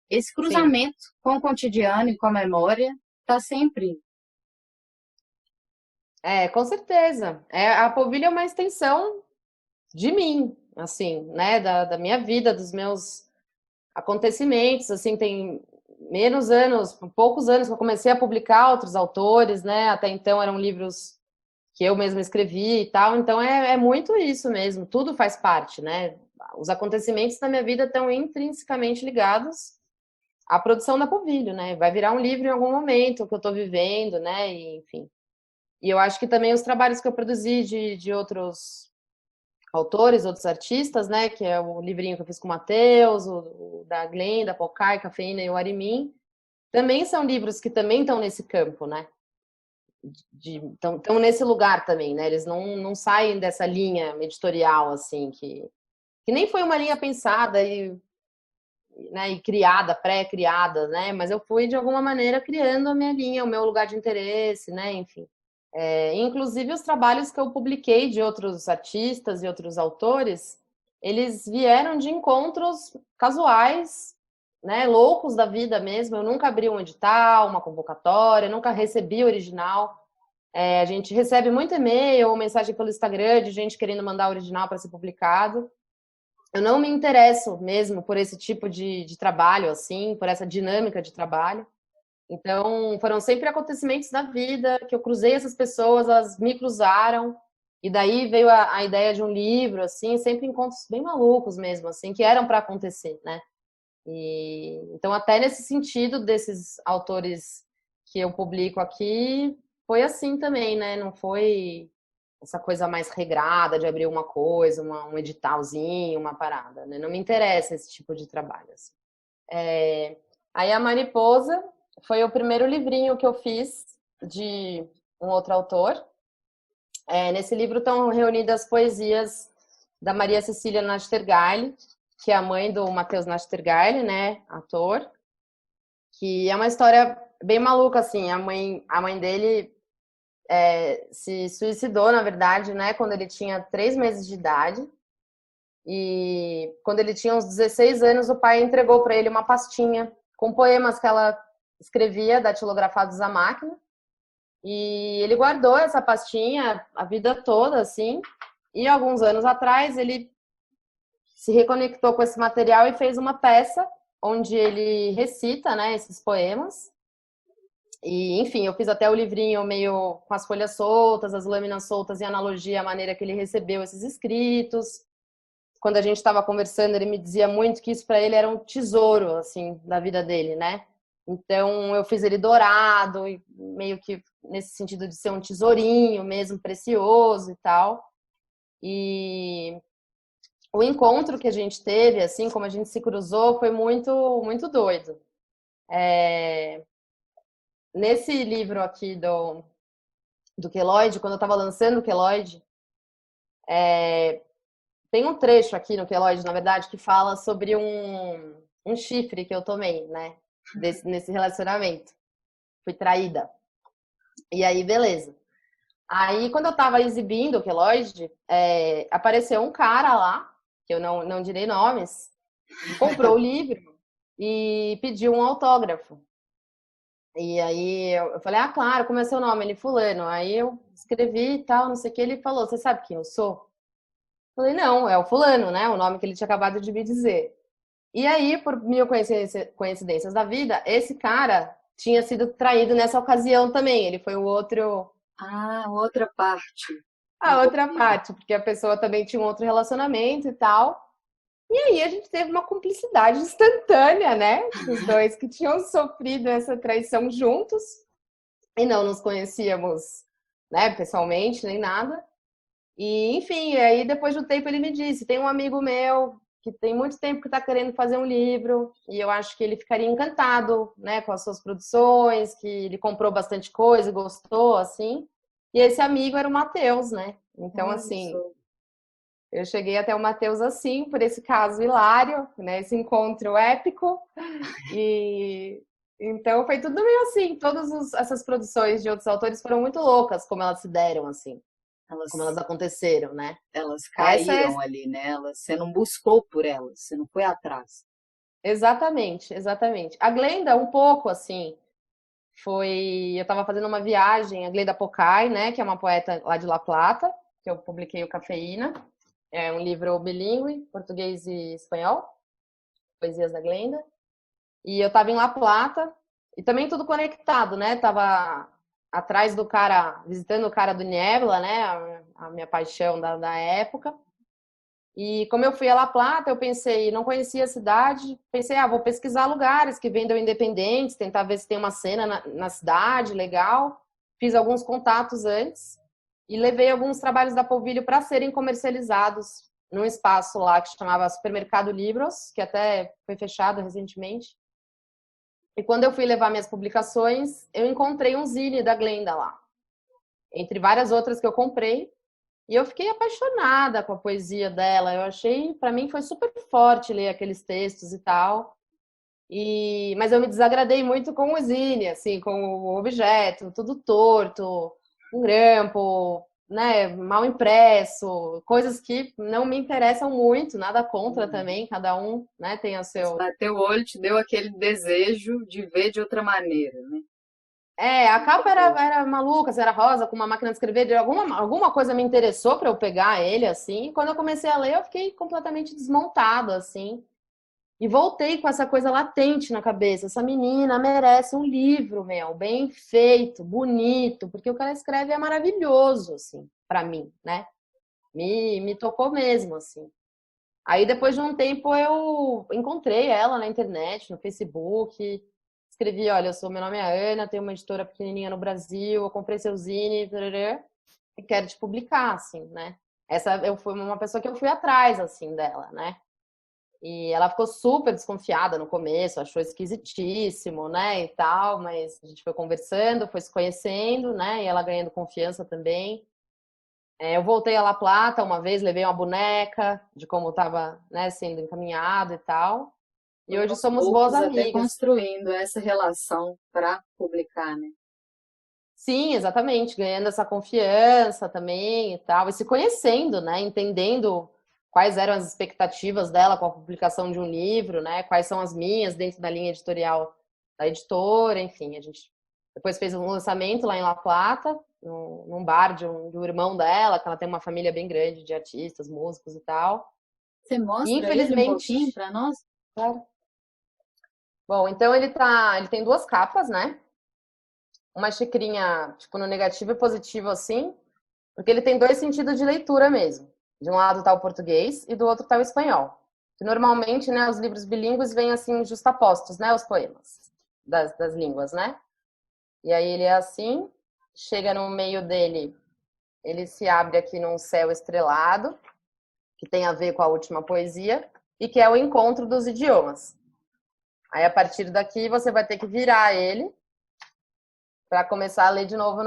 Esse Sim, cruzamento com o cotidiano e com a memória está sempre. com certeza. A Polvilha é uma extensão de mim, assim, né? Da minha vida, dos meus acontecimentos, assim, tem menos anos, poucos anos que eu comecei a publicar outros autores, né? Até então eram livros que eu mesma escrevi e tal, então é muito isso mesmo, tudo faz parte, né? Os acontecimentos da minha vida estão intrinsecamente ligados à produção da Polvilho, né? Vai virar um livro em algum momento, o que eu estou vivendo, né? E, enfim. E eu acho que também os trabalhos que eu produzi de outros autores, outros artistas, né? Que é o livrinho que eu fiz com o Matheus, o da Glenn, da Pocai, Cafeína e o Arimin, também são livros que também estão nesse campo, né? Estão nesse lugar também, né? Eles não saem dessa linha editorial, assim, que nem foi uma linha pensada né, e criada, pré-criada, né? Mas eu fui, de alguma maneira, criando a minha linha, o meu lugar de interesse, né? Enfim. Inclusive, os trabalhos que eu publiquei de outros artistas e outros autores, eles vieram de encontros casuais, né? Loucos da vida mesmo. Eu nunca abri um edital, uma convocatória, nunca recebi o original. A gente recebe muito e-mail ou mensagem pelo Instagram de gente querendo mandar o original para ser publicado. Eu não me interesso mesmo por esse tipo de trabalho, assim, por essa dinâmica de trabalho. Então, foram sempre acontecimentos da vida que eu cruzei essas pessoas, elas me cruzaram, e daí veio a ideia de um livro, assim, sempre encontros bem malucos mesmo, assim, que eram para acontecer, né? Então, até nesse sentido desses autores que eu publico aqui, foi assim também, né? Não foi essa coisa mais regrada de abrir uma coisa, um editalzinho, uma parada, né? Não me interessa esse tipo de trabalho, assim. Aí a Mariposa foi o primeiro livrinho que eu fiz de um outro autor. Nesse livro estão reunidas poesias da Maria Cecília Nastergaile, que é a mãe do Matheus Nastergaile, né, ator, que é uma história bem maluca, assim. A mãe dele se suicidou, na verdade, né, quando ele tinha 3 meses de idade. E quando ele tinha uns 16 anos, o pai entregou para ele uma pastinha com poemas que ela escrevia, datilografados à máquina. E ele guardou essa pastinha a vida toda, assim. E alguns anos atrás, ele se reconectou com esse material e fez uma peça onde ele recita, né, esses poemas. E, enfim, eu fiz até o livrinho meio com as folhas soltas, as lâminas soltas, em analogia à maneira que ele recebeu esses escritos. Quando a gente estava conversando, ele me dizia muito que isso para ele era um tesouro, assim, da vida dele, né? Então, eu fiz ele dourado, meio que nesse sentido de ser um tesourinho mesmo, precioso e tal. E o encontro que a gente teve, assim, como a gente se cruzou, foi muito, muito doido. Nesse livro aqui do Queloide, quando eu estava lançando o Queloide, tem um trecho aqui no Queloide, na verdade, que fala sobre um chifre que eu tomei, né? Nesse relacionamento. Fui traída. E aí, beleza. Aí, quando eu tava exibindo o Queloide, apareceu um cara lá, que eu não direi nomes, comprou o livro e pediu um autógrafo. E aí eu falei, ah, claro, como é seu nome? Ele, fulano. Aí eu escrevi e tal, não sei o que. Ele falou, você sabe quem eu sou? Eu falei, não, é o fulano, né? O nome que ele tinha acabado de me dizer. E aí, por mil coincidências da vida, esse cara tinha sido traído nessa ocasião também. Ele foi o outro, Ah, outra parte. a outra parte, porque a pessoa também tinha um outro relacionamento e tal. E aí a gente teve uma cumplicidade instantânea, né? Os dois que tinham sofrido essa traição juntos e não nos conhecíamos, né, pessoalmente, nem nada. E, enfim, aí depois do tempo ele me disse, tem um amigo meu que tem muito tempo que está querendo fazer um livro e eu acho que ele ficaria encantado, né, com as suas produções, que ele comprou bastante coisa e gostou, assim. E esse amigo era o Matheus, né? Então, assim, Isso. eu cheguei até o Matheus assim, por esse caso hilário, né? Esse encontro épico. E então foi tudo meio assim. Essas produções de outros autores foram muito loucas, como elas se deram, assim, como elas Elas, aconteceram, né? elas Essa é caíram ali, né? Você não buscou por elas, você não foi atrás. exatamente, exatamente. A Glenda, um pouco assim, foi. Eu estava fazendo uma viagem, a Glenda Pocai, né? Que é uma poeta lá de La Plata, que eu publiquei o Cafeína. É um livro bilíngue, português e espanhol, poesias da Glenda. E eu tava em La Plata, e também tudo conectado, né? Tava atrás do cara, visitando o cara do Niebla, né? A minha paixão da época. E como eu fui a La Plata, eu pensei, não conhecia a cidade, pensei, vou pesquisar lugares que vendam independentes, tentar ver se tem uma cena na cidade, legal. Fiz alguns contatos antes e levei alguns trabalhos da Polvilho para serem comercializados num espaço lá que chamava Supermercado Libros, que até foi fechado recentemente. E quando eu fui levar minhas publicações, eu encontrei um zine da Glenda lá, entre várias outras que eu comprei. E eu fiquei apaixonada com a poesia dela. Eu achei, para mim, foi super forte ler aqueles textos e tal. Mas eu me desagradei muito com o zine, assim, com o objeto, tudo torto, um grampo, né, mal impresso, coisas que não me interessam muito, nada contra também, cada um, né, tem o Mas seu. bateu o olho, te deu aquele desejo de ver de outra maneira, né? A capa era maluca, era rosa, com uma máquina de escrever, alguma coisa me interessou para eu pegar ele, assim. E quando eu comecei a ler, eu fiquei completamente desmontada, assim. E voltei com essa coisa latente na cabeça. Essa menina merece um livro, meu, bem feito, bonito, porque o que ela escreve é maravilhoso, assim, para mim, né? Me tocou mesmo, assim. Aí, depois de um tempo, eu encontrei ela na internet, no Facebook. Escrevi, olha, meu nome é Ana, tenho uma editora pequenininha no Brasil, eu comprei seu zine, tarará, e quero te publicar, assim, né? Essa eu fui uma pessoa que eu fui atrás, assim, dela, né? E ela ficou super desconfiada no começo, achou esquisitíssimo, né, e tal, mas a gente foi conversando, foi se conhecendo, né, e ela ganhando confiança também. Eu voltei a La Plata uma vez, levei uma boneca de como estava, né, sendo encaminhado e tal. E Foi hoje aos somos boas poucos até amigas. construindo essa relação para publicar, né? Sim, exatamente, ganhando essa confiança também e tal, e se conhecendo, né, entendendo quais eram as expectativas dela com a publicação de um livro, né, quais são as minhas dentro da linha editorial da editora, enfim, a gente depois fez um lançamento lá em La Plata, num bar de um irmão dela, que ela tem uma família bem grande de artistas, músicos e tal. Você E mostra ele um infelizmente, pouquinho para nós? claro. Bom, então ele tem duas capas, né? Uma xicrinha, tipo, no negativo e positivo, assim, porque ele tem dois sentidos de leitura mesmo. De um lado tá o português e do outro tá o espanhol. Que normalmente, né, os livros bilíngues vêm assim, justapostos, né, os poemas das línguas, né? E aí ele é assim, chega no meio dele, ele se abre aqui num céu estrelado, que tem a ver com a última poesia, e que é o encontro dos idiomas. Aí, a partir daqui, você vai ter que virar ele para começar a ler de novo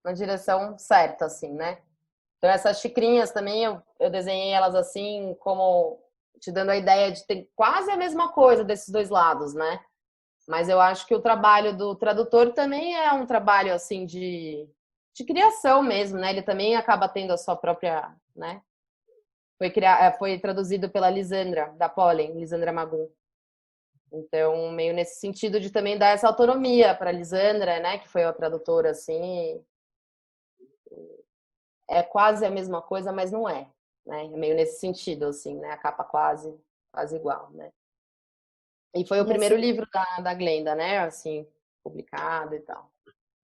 na direção certa, assim, né? Então, essas xicrinhas também, eu desenhei elas assim, como te dando a ideia de ter quase a mesma coisa desses dois lados, né? Mas eu acho que o trabalho do tradutor também é um trabalho, assim, de criação mesmo, né? Ele também acaba tendo a sua própria, né? Foi traduzido pela Lisandra, da Pollen, Lisandra Magum. Então, meio nesse sentido de também dar essa autonomia para Lisandra, né, que foi a tradutora, assim, é quase a mesma coisa, mas não é, né? É meio nesse sentido, assim, né? A capa quase igual, né? E foi o E essa, primeiro livro da Glenda, né? Assim, publicado e tal.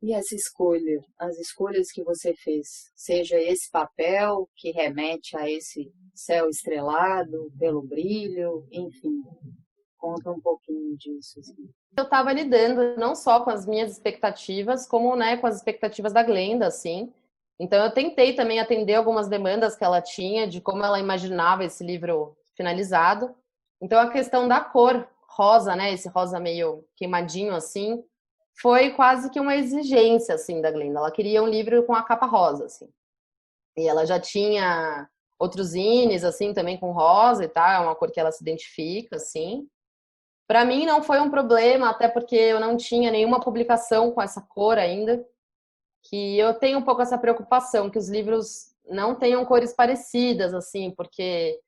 e essa escolha, as escolhas que você fez, seja esse papel que remete a esse céu estrelado pelo brilho, enfim, conta um pouquinho disso. Assim. Eu estava lidando não só com as minhas expectativas, como, né, com as expectativas da Glenda, assim. Então, eu tentei também atender algumas demandas que ela tinha, de como ela imaginava esse livro finalizado. Então, a questão da cor rosa, né, esse rosa meio queimadinho, assim, foi quase que uma exigência, assim, da Glenda. Ela queria um livro com a capa rosa, assim. E ela já tinha outros zines, assim, também com rosa e tal, é uma cor que ela se identifica, assim. Para mim não foi um problema, até porque eu não tinha nenhuma publicação com essa cor ainda, que eu tenho um pouco essa preocupação, que os livros não tenham cores parecidas, assim, porque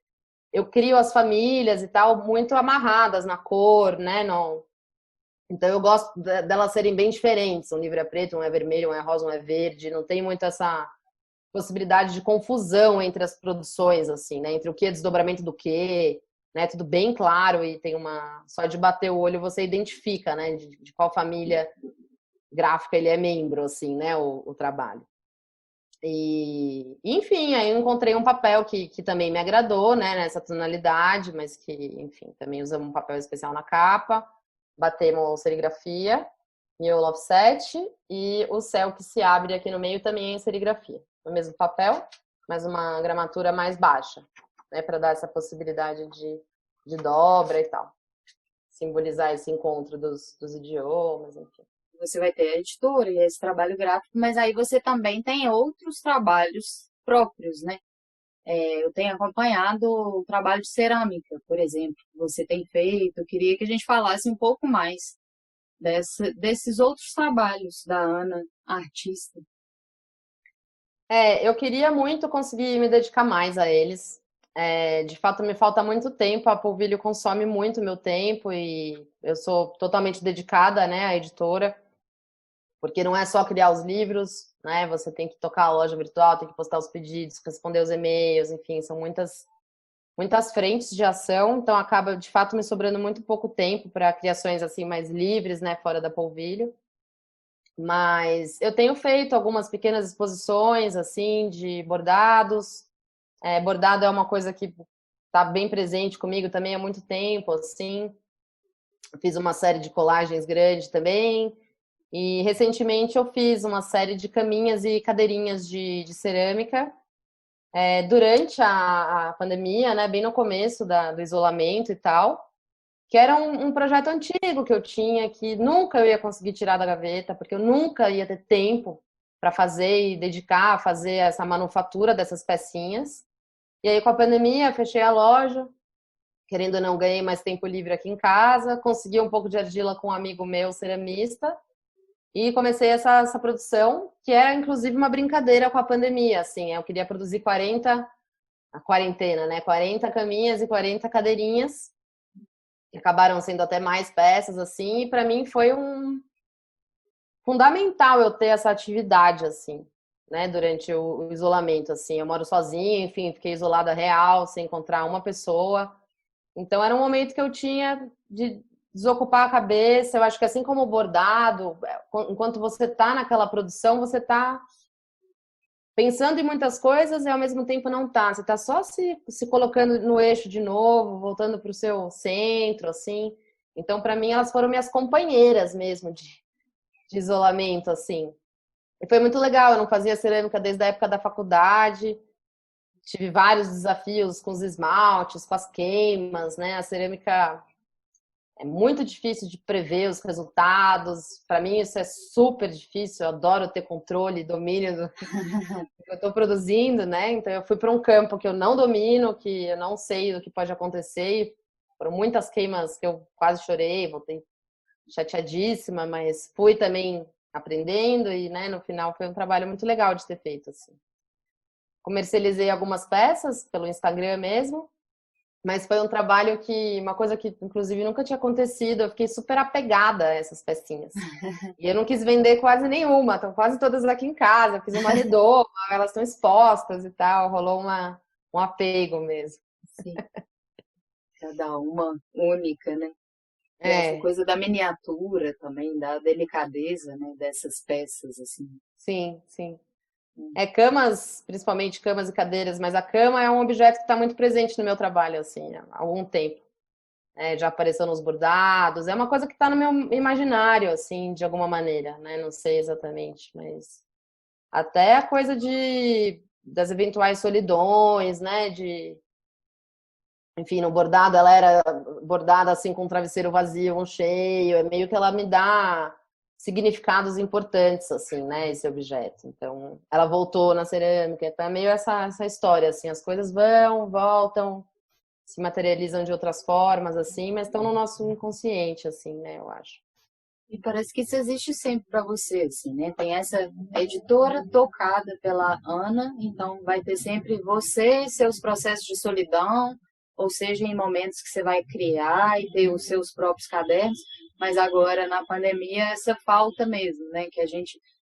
eu crio as famílias e tal muito amarradas na cor, né? Não... Então eu gosto delas serem bem diferentes. Um livro é preto, um é vermelho, um é rosa, um é verde. Não tem muito essa possibilidade de confusão entre as produções, assim, né? Entre o que é desdobramento do que, né? Tudo bem claro e tem uma... Só de bater o olho você identifica, né? De qual família gráfica ele é membro, assim, né? O trabalho. E, enfim, aí eu encontrei um papel que também me agradou, né? Nessa tonalidade, mas que, enfim, também usamos um papel especial na capa. Batemos serigrafia e o offset e o céu que se abre aqui no meio também é em serigrafia. No mesmo papel, mas uma gramatura mais baixa, né, para dar essa possibilidade de dobra e tal. Simbolizar esse encontro dos idiomas, enfim. Você vai ter a editora e esse trabalho gráfico, mas aí você também tem outros trabalhos próprios, né? Eu tenho acompanhado o trabalho de cerâmica, por exemplo, que você tem feito. Eu queria que a gente falasse um pouco mais desses outros trabalhos da Ana, artista. Eu queria muito conseguir me dedicar mais a eles. De fato, me falta muito tempo. A Polvilho consome muito meu tempo e eu sou totalmente dedicada, né, à editora, porque não é só criar os livros, né? Você tem que tocar a loja virtual, tem que postar os pedidos, responder os e-mails, enfim, são muitas frentes de ação. Então acaba de fato me sobrando muito pouco tempo para criações assim mais livres, né, fora da Polvilho. Mas eu tenho feito algumas pequenas exposições, assim, de bordados. Bordado é uma coisa que está bem presente comigo também há muito tempo, assim. Fiz uma série de colagens grande também. E recentemente eu fiz uma série de caminhas e cadeirinhas de cerâmica. Durante a pandemia, né, bem no começo do isolamento e tal, que era um projeto antigo que eu tinha, que nunca eu ia conseguir tirar da gaveta, porque eu nunca ia ter tempo para fazer e dedicar a fazer essa manufatura dessas pecinhas. E aí, com a pandemia, fechei a loja, querendo ou não, ganhei mais tempo livre aqui em casa, consegui um pouco de argila com um amigo meu, ceramista, e comecei essa produção, que era inclusive uma brincadeira com a pandemia, assim, eu queria produzir 40, a quarentena, né, 40 caminhas e 40 cadeirinhas, acabaram sendo até mais peças, assim, e para mim foi fundamental eu ter essa atividade, assim, né, durante o isolamento, assim, eu moro sozinha, enfim, fiquei isolada real, sem encontrar uma pessoa, então era um momento que eu tinha de desocupar a cabeça, eu acho que assim como o bordado, enquanto você tá naquela produção, você tá pensando em muitas coisas e ao mesmo tempo não tá, você tá só se colocando no eixo de novo, voltando para o seu centro, assim. Então, para mim, elas foram minhas companheiras mesmo de isolamento, assim. E foi muito legal, eu não fazia cerâmica desde a época da faculdade, tive vários desafios com os esmaltes, com as queimas, né? A cerâmica é muito difícil de prever os resultados. Para mim, isso é super difícil. Eu adoro ter controle, domínio do que eu estou produzindo, né? Então, eu fui para um campo que eu não domino, que eu não sei o que pode acontecer. E foram muitas queimas que eu quase chorei, voltei chateadíssima, mas fui também aprendendo e, né, no final foi um trabalho muito legal de ter feito, assim. Comercializei algumas peças pelo Instagram mesmo. Mas foi um trabalho uma coisa que, inclusive, nunca tinha acontecido. Eu fiquei super apegada a essas pecinhas. E eu não quis vender quase nenhuma. Estão quase todas aqui em casa. Eu fiz uma redoma, elas estão expostas e tal. Rolou um apego mesmo. Sim. Cada uma única, né? E essa coisa da miniatura também, da delicadeza, né? Dessas peças, assim. Sim, sim. Camas, principalmente camas e cadeiras, mas a cama é um objeto que está muito presente no meu trabalho, assim, há algum tempo. Já apareceu nos bordados, é uma coisa que está no meu imaginário, assim, de alguma maneira, né? Não sei exatamente, mas até a coisa das eventuais solidões, né? Enfim, no bordado ela era bordada assim com um travesseiro vazio, um cheio, é meio que ela me dá significados importantes, assim, né, esse objeto. Então, ela voltou na cerâmica, então é meio essa história, assim, as coisas vão, voltam, se materializam de outras formas, assim, mas estão no nosso inconsciente, assim, né, eu acho. E parece que isso existe sempre para você, assim, né? Tem essa editora tocada pela Ana, então vai ter sempre você e seus processos de solidão, ou seja, em momentos que você vai criar e ter os seus próprios cadernos, mas agora na pandemia essa falta mesmo, né?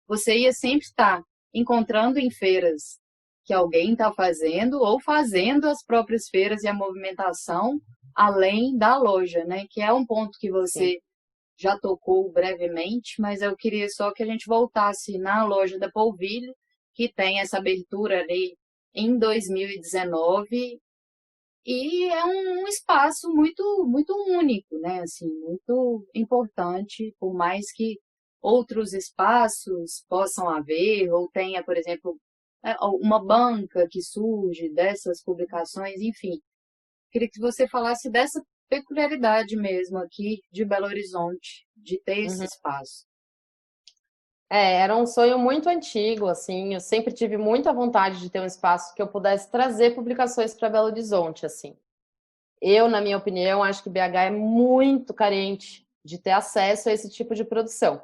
Você ia sempre estar encontrando em feiras que alguém está fazendo ou fazendo as próprias feiras e a movimentação além da loja, né? Que é um ponto que você já tocou brevemente, mas eu queria só que a gente voltasse na loja da Polvilho, que tem essa abertura ali em 2019, e é um espaço muito muito único, né? Assim, muito importante, por mais que outros espaços possam haver, ou tenha, por exemplo, uma banca que surge dessas publicações, enfim. Queria que você falasse dessa peculiaridade mesmo aqui de Belo Horizonte, de ter esse espaço. Era um sonho muito antigo, assim, eu sempre tive muita vontade de ter um espaço que eu pudesse trazer publicações para Belo Horizonte, assim. Eu, na minha opinião, acho que BH é muito carente de ter acesso a esse tipo de produção.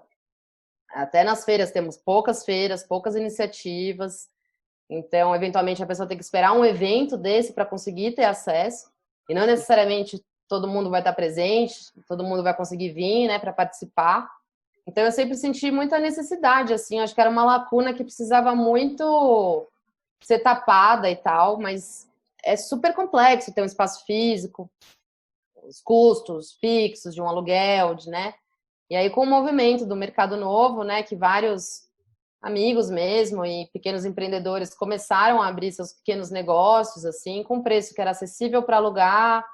Até nas feiras temos poucas feiras, poucas iniciativas, então, eventualmente, a pessoa tem que esperar um evento desse para conseguir ter acesso, e não necessariamente todo mundo vai estar presente, todo mundo vai conseguir vir, né, para participar. Então, eu sempre senti muita necessidade, assim, acho que era uma lacuna que precisava muito ser tapada e tal, mas é super complexo ter um espaço físico, os custos fixos de um aluguel, né? E aí, com o movimento do Mercado Novo, né, que vários amigos mesmo e pequenos empreendedores começaram a abrir seus pequenos negócios, assim, com preço que era acessível para alugar,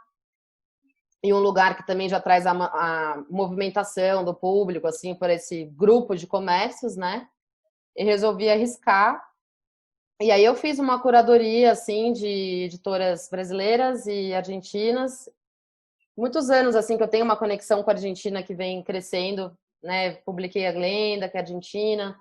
e um lugar que também já traz a movimentação do público, assim, por esse grupo de comércios, né? E resolvi arriscar. E aí eu fiz uma curadoria, assim, de editoras brasileiras e argentinas. Muitos anos, assim, que eu tenho uma conexão com a Argentina que vem crescendo, né? Publiquei a Glenda, que é argentina.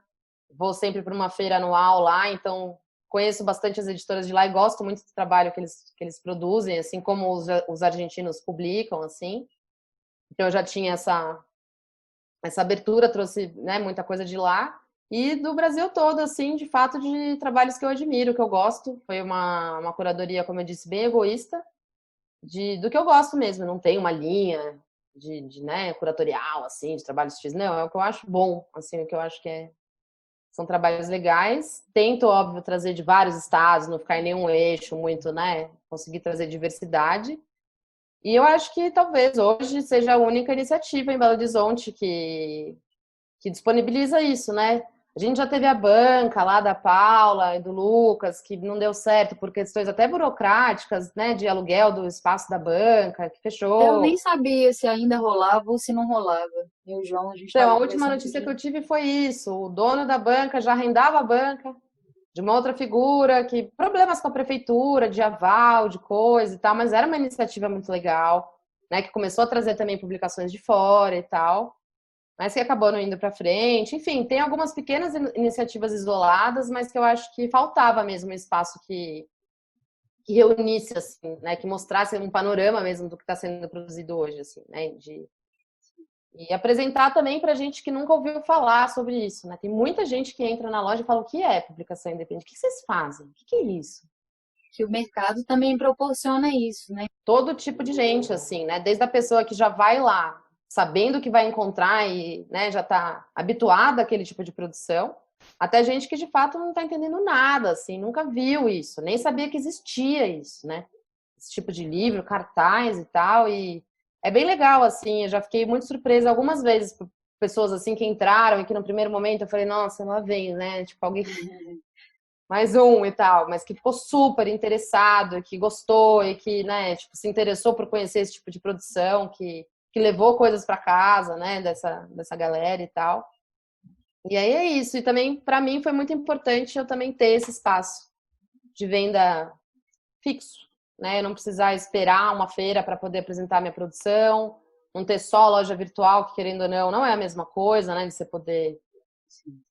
Vou sempre para uma feira anual lá, então conheço bastante as editoras de lá e gosto muito do trabalho que eles produzem, assim como os argentinos publicam, assim. Então eu já tinha essa abertura, trouxe, né, muita coisa de lá. E do Brasil todo, assim, de fato, de trabalhos que eu admiro, que eu gosto. Foi uma curadoria, como eu disse, bem egoísta, do que eu gosto mesmo. Não tem uma linha né, curatorial, assim, de trabalhos X. Não, é o que eu acho bom, assim, o que eu acho que são trabalhos legais. Tento, óbvio, trazer de vários estados, não ficar em nenhum eixo muito, né? Conseguir trazer diversidade. E eu acho que talvez hoje seja a única iniciativa em Belo Horizonte que disponibiliza isso, né? A gente já teve a banca lá da Paula e do Lucas, que não deu certo por questões até burocráticas, né? De aluguel do espaço da banca, que fechou. Eu nem sabia se ainda rolava ou se não rolava. Eu e o João, a gente Então, a última notícia que eu tive foi isso. O dono da banca já arrendava a banca de uma outra figura, que problemas com a prefeitura, de aval, de coisa e tal, mas era uma iniciativa muito legal, né? Que começou a trazer também publicações de fora e tal, mas que acabou não indo para frente. Enfim, tem algumas pequenas iniciativas isoladas, mas que eu acho que faltava mesmo um espaço que reunisse, assim, né? Que mostrasse um panorama mesmo do que está sendo produzido hoje, assim, né? E apresentar também para gente que nunca ouviu falar sobre isso, né? Tem muita gente que entra na loja e fala o que é publicação independente, o que vocês fazem? O que é isso? que o mercado também proporciona isso, né? Todo tipo de gente, assim, né? Desde a pessoa que já vai lá sabendo o que vai encontrar e, né, já está habituada àquele tipo de produção, até gente que de fato não está entendendo nada, assim, nunca viu isso, nem sabia que existia isso, né? Esse tipo de livro, cartaz e tal, e é bem legal, assim, eu já fiquei muito surpresa algumas vezes por pessoas, assim, que entraram e que no primeiro momento eu falei, nossa, lá vem, né? Tipo, alguém mais um e tal, mas que ficou super interessado, que gostou e que, né, tipo, se interessou por conhecer esse tipo de produção, que levou coisas para casa, né, dessa galera e tal. E aí é isso. E também, para mim, foi muito importante eu também ter esse espaço de venda fixo, né? Eu não precisar esperar uma feira para poder apresentar minha produção, não ter só loja virtual, que querendo ou não é a mesma coisa, né? De você poder.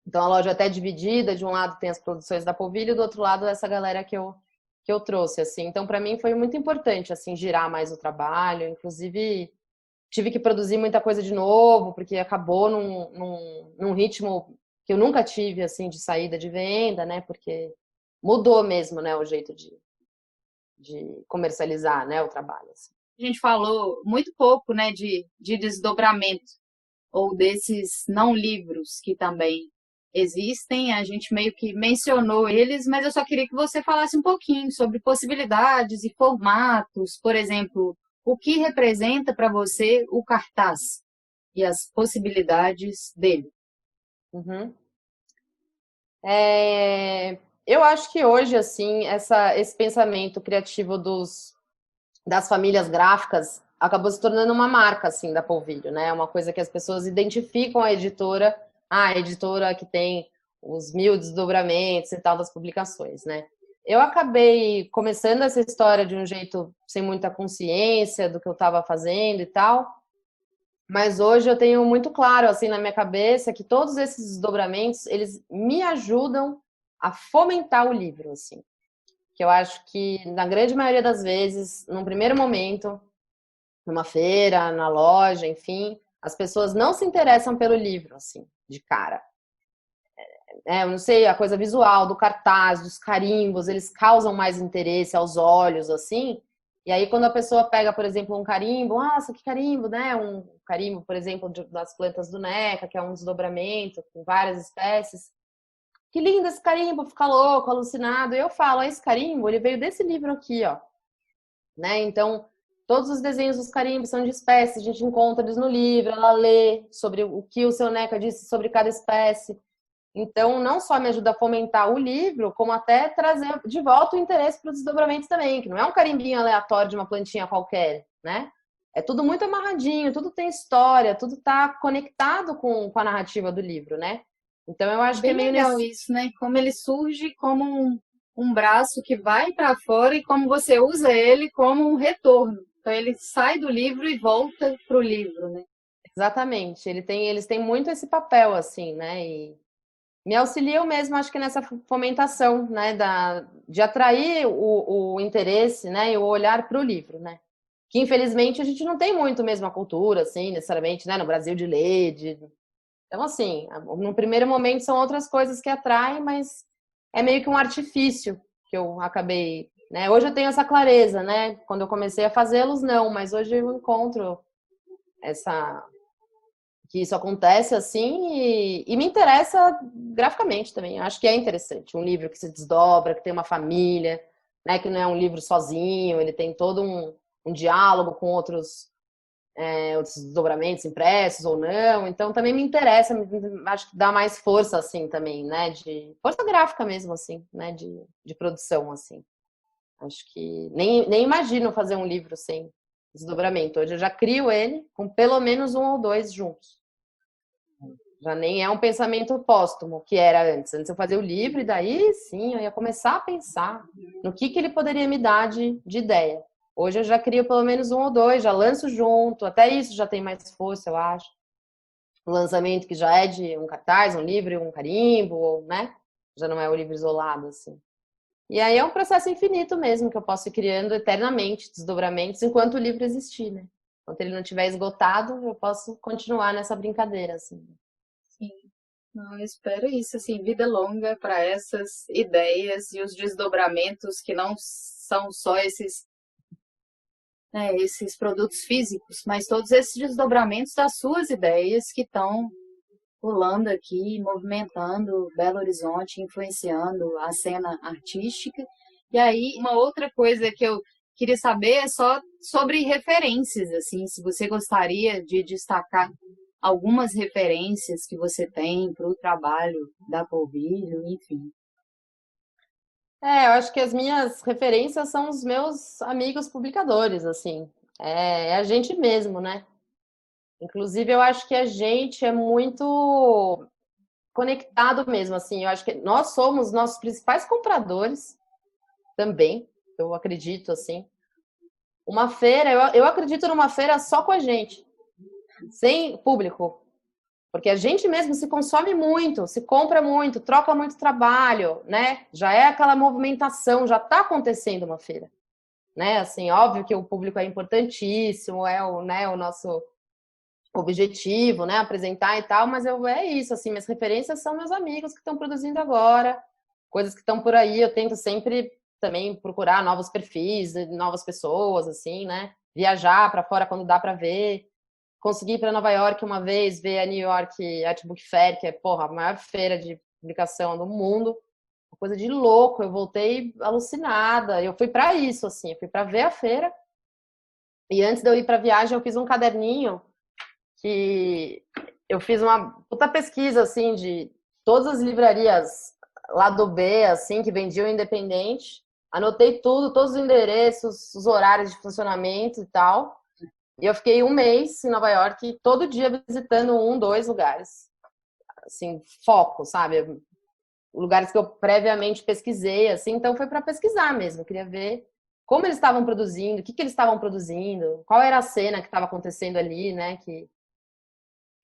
Então a loja é até dividida, de um lado tem as produções da Polvilho, do outro lado essa galera que eu trouxe, assim. Então para mim foi muito importante, assim, girar mais o trabalho, inclusive tive que produzir muita coisa de novo, porque acabou num ritmo que eu nunca tive, assim, de saída de venda, né? Porque mudou mesmo, né, o jeito de comercializar, né, o trabalho. Assim. A gente falou muito pouco, né, de desdobramento ou desses não livros que também existem. A gente meio que mencionou eles, mas eu só queria que você falasse um pouquinho sobre possibilidades e formatos, por exemplo, o que representa para você o cartaz e as possibilidades dele. Uhum. Eu acho que hoje, assim, esse pensamento criativo das famílias gráficas acabou se tornando uma marca, assim, da Polvilho, né? Uma coisa que as pessoas identificam a editora que tem os 1000 desdobramentos e tal das publicações, né? Eu acabei começando essa história de um jeito sem muita consciência do que eu estava fazendo e tal, mas hoje eu tenho muito claro, assim, na minha cabeça que todos esses desdobramentos, eles me ajudam a fomentar o livro, assim. Que eu acho que, na grande maioria das vezes, num primeiro momento, numa feira, na loja, enfim, as pessoas não se interessam pelo livro, assim, de cara. Eu não sei, a coisa visual, do cartaz, dos carimbos, eles causam mais interesse aos olhos, assim. E aí, quando a pessoa pega, por exemplo, um carimbo, nossa, que carimbo, né? Um carimbo, por exemplo, das plantas do Neca, que é um desdobramento com várias espécies. Que lindo esse carimbo, fica louco, alucinado. E eu falo, esse carimbo, ele veio desse livro aqui, ó. Né? Então, todos os desenhos dos carimbos são de espécies, a gente encontra eles no livro, ela lê sobre o que o seu Neca disse sobre cada espécie. Então, não só me ajuda a fomentar o livro, como até trazer de volta o interesse para os desdobramentos também, que não é um carimbinho aleatório de uma plantinha qualquer, né? É tudo muito amarradinho, tudo tem história, tudo está conectado com a narrativa do livro, né? Então, eu acho que é Bem meio legal isso, né? Como ele surge como um braço que vai para fora e como você usa ele como um retorno. Então ele sai do livro e volta para o livro, né? Exatamente. Eles têm muito esse papel, assim, né? E me auxiliam mesmo, acho que nessa fomentação, né? De atrair o interesse, né? E o olhar para o livro, né? Que infelizmente a gente não tem muito mesmo a cultura, assim, necessariamente, né? No Brasil de ler, Então, assim, no primeiro momento são outras coisas que atraem, mas é meio que um artifício que eu acabei, né? Hoje eu tenho essa clareza, né? Quando eu comecei a fazê-los, não, mas hoje eu encontro essa que isso acontece assim e me interessa graficamente também. Eu acho que é interessante um livro que se desdobra, que tem uma família, né? Que não é um livro sozinho, ele tem todo um diálogo com outros desdobramentos impressos ou não. Então também me interessa, acho que dá mais força assim também, né? De força gráfica mesmo assim, né? De produção assim. Acho que nem imagino fazer um livro sem desdobramento. Hoje eu já crio ele com pelo menos um ou dois juntos. Já nem é um pensamento póstumo, que era antes. Antes eu fazia o livro e daí sim eu ia começar a pensar no que ele poderia me dar de ideia. Hoje eu já crio pelo menos um ou dois, já lanço junto, até isso já tem mais força, eu acho. O lançamento que já é de um cartaz, um livro, um carimbo, né? Já não é o livro isolado, assim. E aí é um processo infinito mesmo, que eu posso ir criando eternamente desdobramentos enquanto o livro existir, né? Enquanto ele não estiver esgotado, eu posso continuar nessa brincadeira, assim. Sim. Não, eu espero isso, assim, vida longa para essas ideias e os desdobramentos que não são só esses, né, esses produtos físicos, mas todos esses desdobramentos das suas ideias que estão pulando aqui, movimentando Belo Horizonte, influenciando a cena artística. E aí, uma outra coisa que eu queria saber é só sobre referências, assim, se você gostaria de destacar algumas referências que você tem para o trabalho da Polvilho, enfim. Eu acho que as minhas referências são os meus amigos publicadores, assim. É a gente mesmo, né? Inclusive, eu acho que a gente é muito conectado mesmo, assim. Eu acho que nós somos nossos principais compradores também, eu acredito, assim. Uma feira, eu acredito numa feira só com a gente, sem público. Porque a gente mesmo se consome muito, se compra muito, troca muito trabalho, né? Já é aquela movimentação, já está acontecendo uma feira, né? Assim, óbvio que o público é importantíssimo, é o, né, o nosso objetivo, né? Apresentar e tal, mas é isso, assim, minhas referências são meus amigos que estão produzindo agora, coisas que estão por aí, eu tento sempre também procurar novos perfis, novas pessoas, assim, né? Viajar para fora quando dá para ver. Consegui ir para Nova York uma vez, ver a New York Art Book Fair, que é, porra, a maior feira de publicação do mundo. Uma coisa de louco. Eu voltei alucinada. Eu fui para isso, assim, eu fui para ver a feira. E antes de eu ir para a viagem, eu fiz um caderninho que eu fiz uma puta pesquisa, assim, de todas as livrarias lá do B, assim, que vendiam independente. Anotei tudo, todos os endereços, os horários de funcionamento e tal. E eu fiquei um mês em Nova York, todo dia visitando 2 lugares. Assim, foco, sabe? Lugares que eu previamente pesquisei, assim. Então foi para pesquisar mesmo. Eu queria ver como eles estavam produzindo, o que eles estavam produzindo, qual era a cena que estava acontecendo ali, né? Que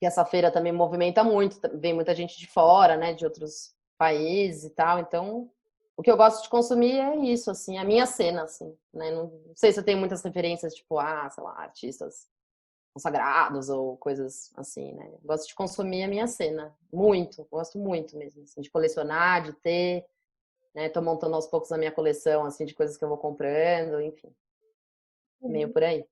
essa feira também movimenta muito, vem muita gente de fora, né? De outros países e tal. Então, o que eu gosto de consumir é isso, assim, a minha cena, assim, né? Não sei se eu tenho muitas referências, tipo, sei lá, artistas consagrados ou coisas assim, né? Eu gosto de consumir a minha cena, muito, gosto muito mesmo, assim, de colecionar, de ter, né? Tô montando aos poucos a minha coleção, assim, de coisas que eu vou comprando, enfim, meio por aí.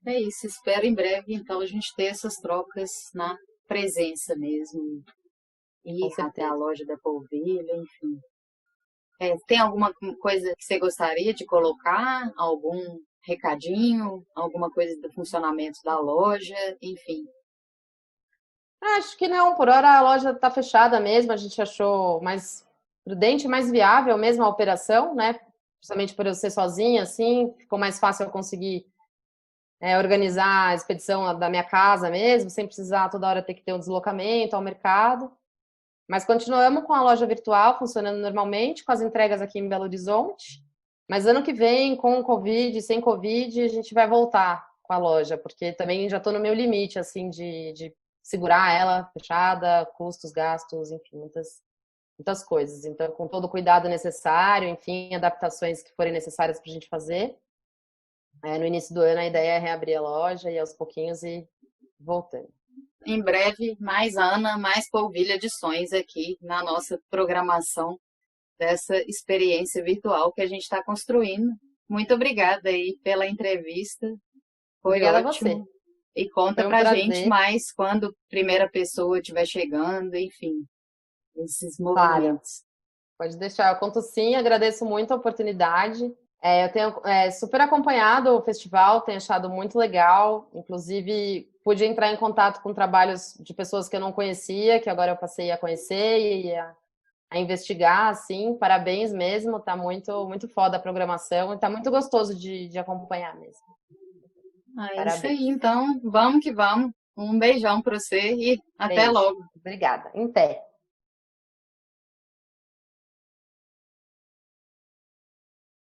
É isso, espero em breve, então, a gente ter essas trocas na presença mesmo, Com ir até a certeza. loja da Polvilha, enfim. Tem alguma coisa que você gostaria de colocar? Algum recadinho? Alguma coisa do funcionamento da loja? Enfim. Acho que não, por hora a loja está fechada mesmo, a gente achou mais prudente, mais viável mesmo a operação, né? Principalmente por eu ser sozinha, assim, ficou mais fácil eu conseguir organizar a expedição da minha casa mesmo, sem precisar toda hora ter que ter um deslocamento ao mercado. Mas continuamos com a loja virtual funcionando normalmente, com as entregas aqui em Belo Horizonte. Mas ano que vem, com o Covid, sem Covid, a gente vai voltar com a loja, porque também já estou no meu limite, assim, de segurar ela fechada, custos, gastos, enfim, muitas coisas. Então, com todo o cuidado necessário, enfim, adaptações que forem necessárias para a gente fazer. No início do ano, a ideia é reabrir a loja e aos pouquinhos ir voltando. Em breve, mais Ana, mais Polvilha Edições aqui na nossa programação dessa experiência virtual que a gente está construindo. Muito obrigada aí pela entrevista. Foi Obrigada a você. ótimo. E conta Foi um pra gente prazer. mais quando primeira pessoa estiver chegando, enfim, esses Claro, movimentos. pode deixar. Eu conto sim, agradeço muito a oportunidade. Eu tenho super acompanhado o festival, tenho achado muito legal. Inclusive, pude entrar em contato com trabalhos de pessoas que eu não conhecia, que agora eu passei a conhecer e a investigar, assim. Parabéns mesmo, tá muito, muito foda a programação e tá muito gostoso de acompanhar mesmo. É isso Parabéns. aí, então, vamos que vamos. Um beijão para você e até Beijo. logo. Obrigada. Em pé.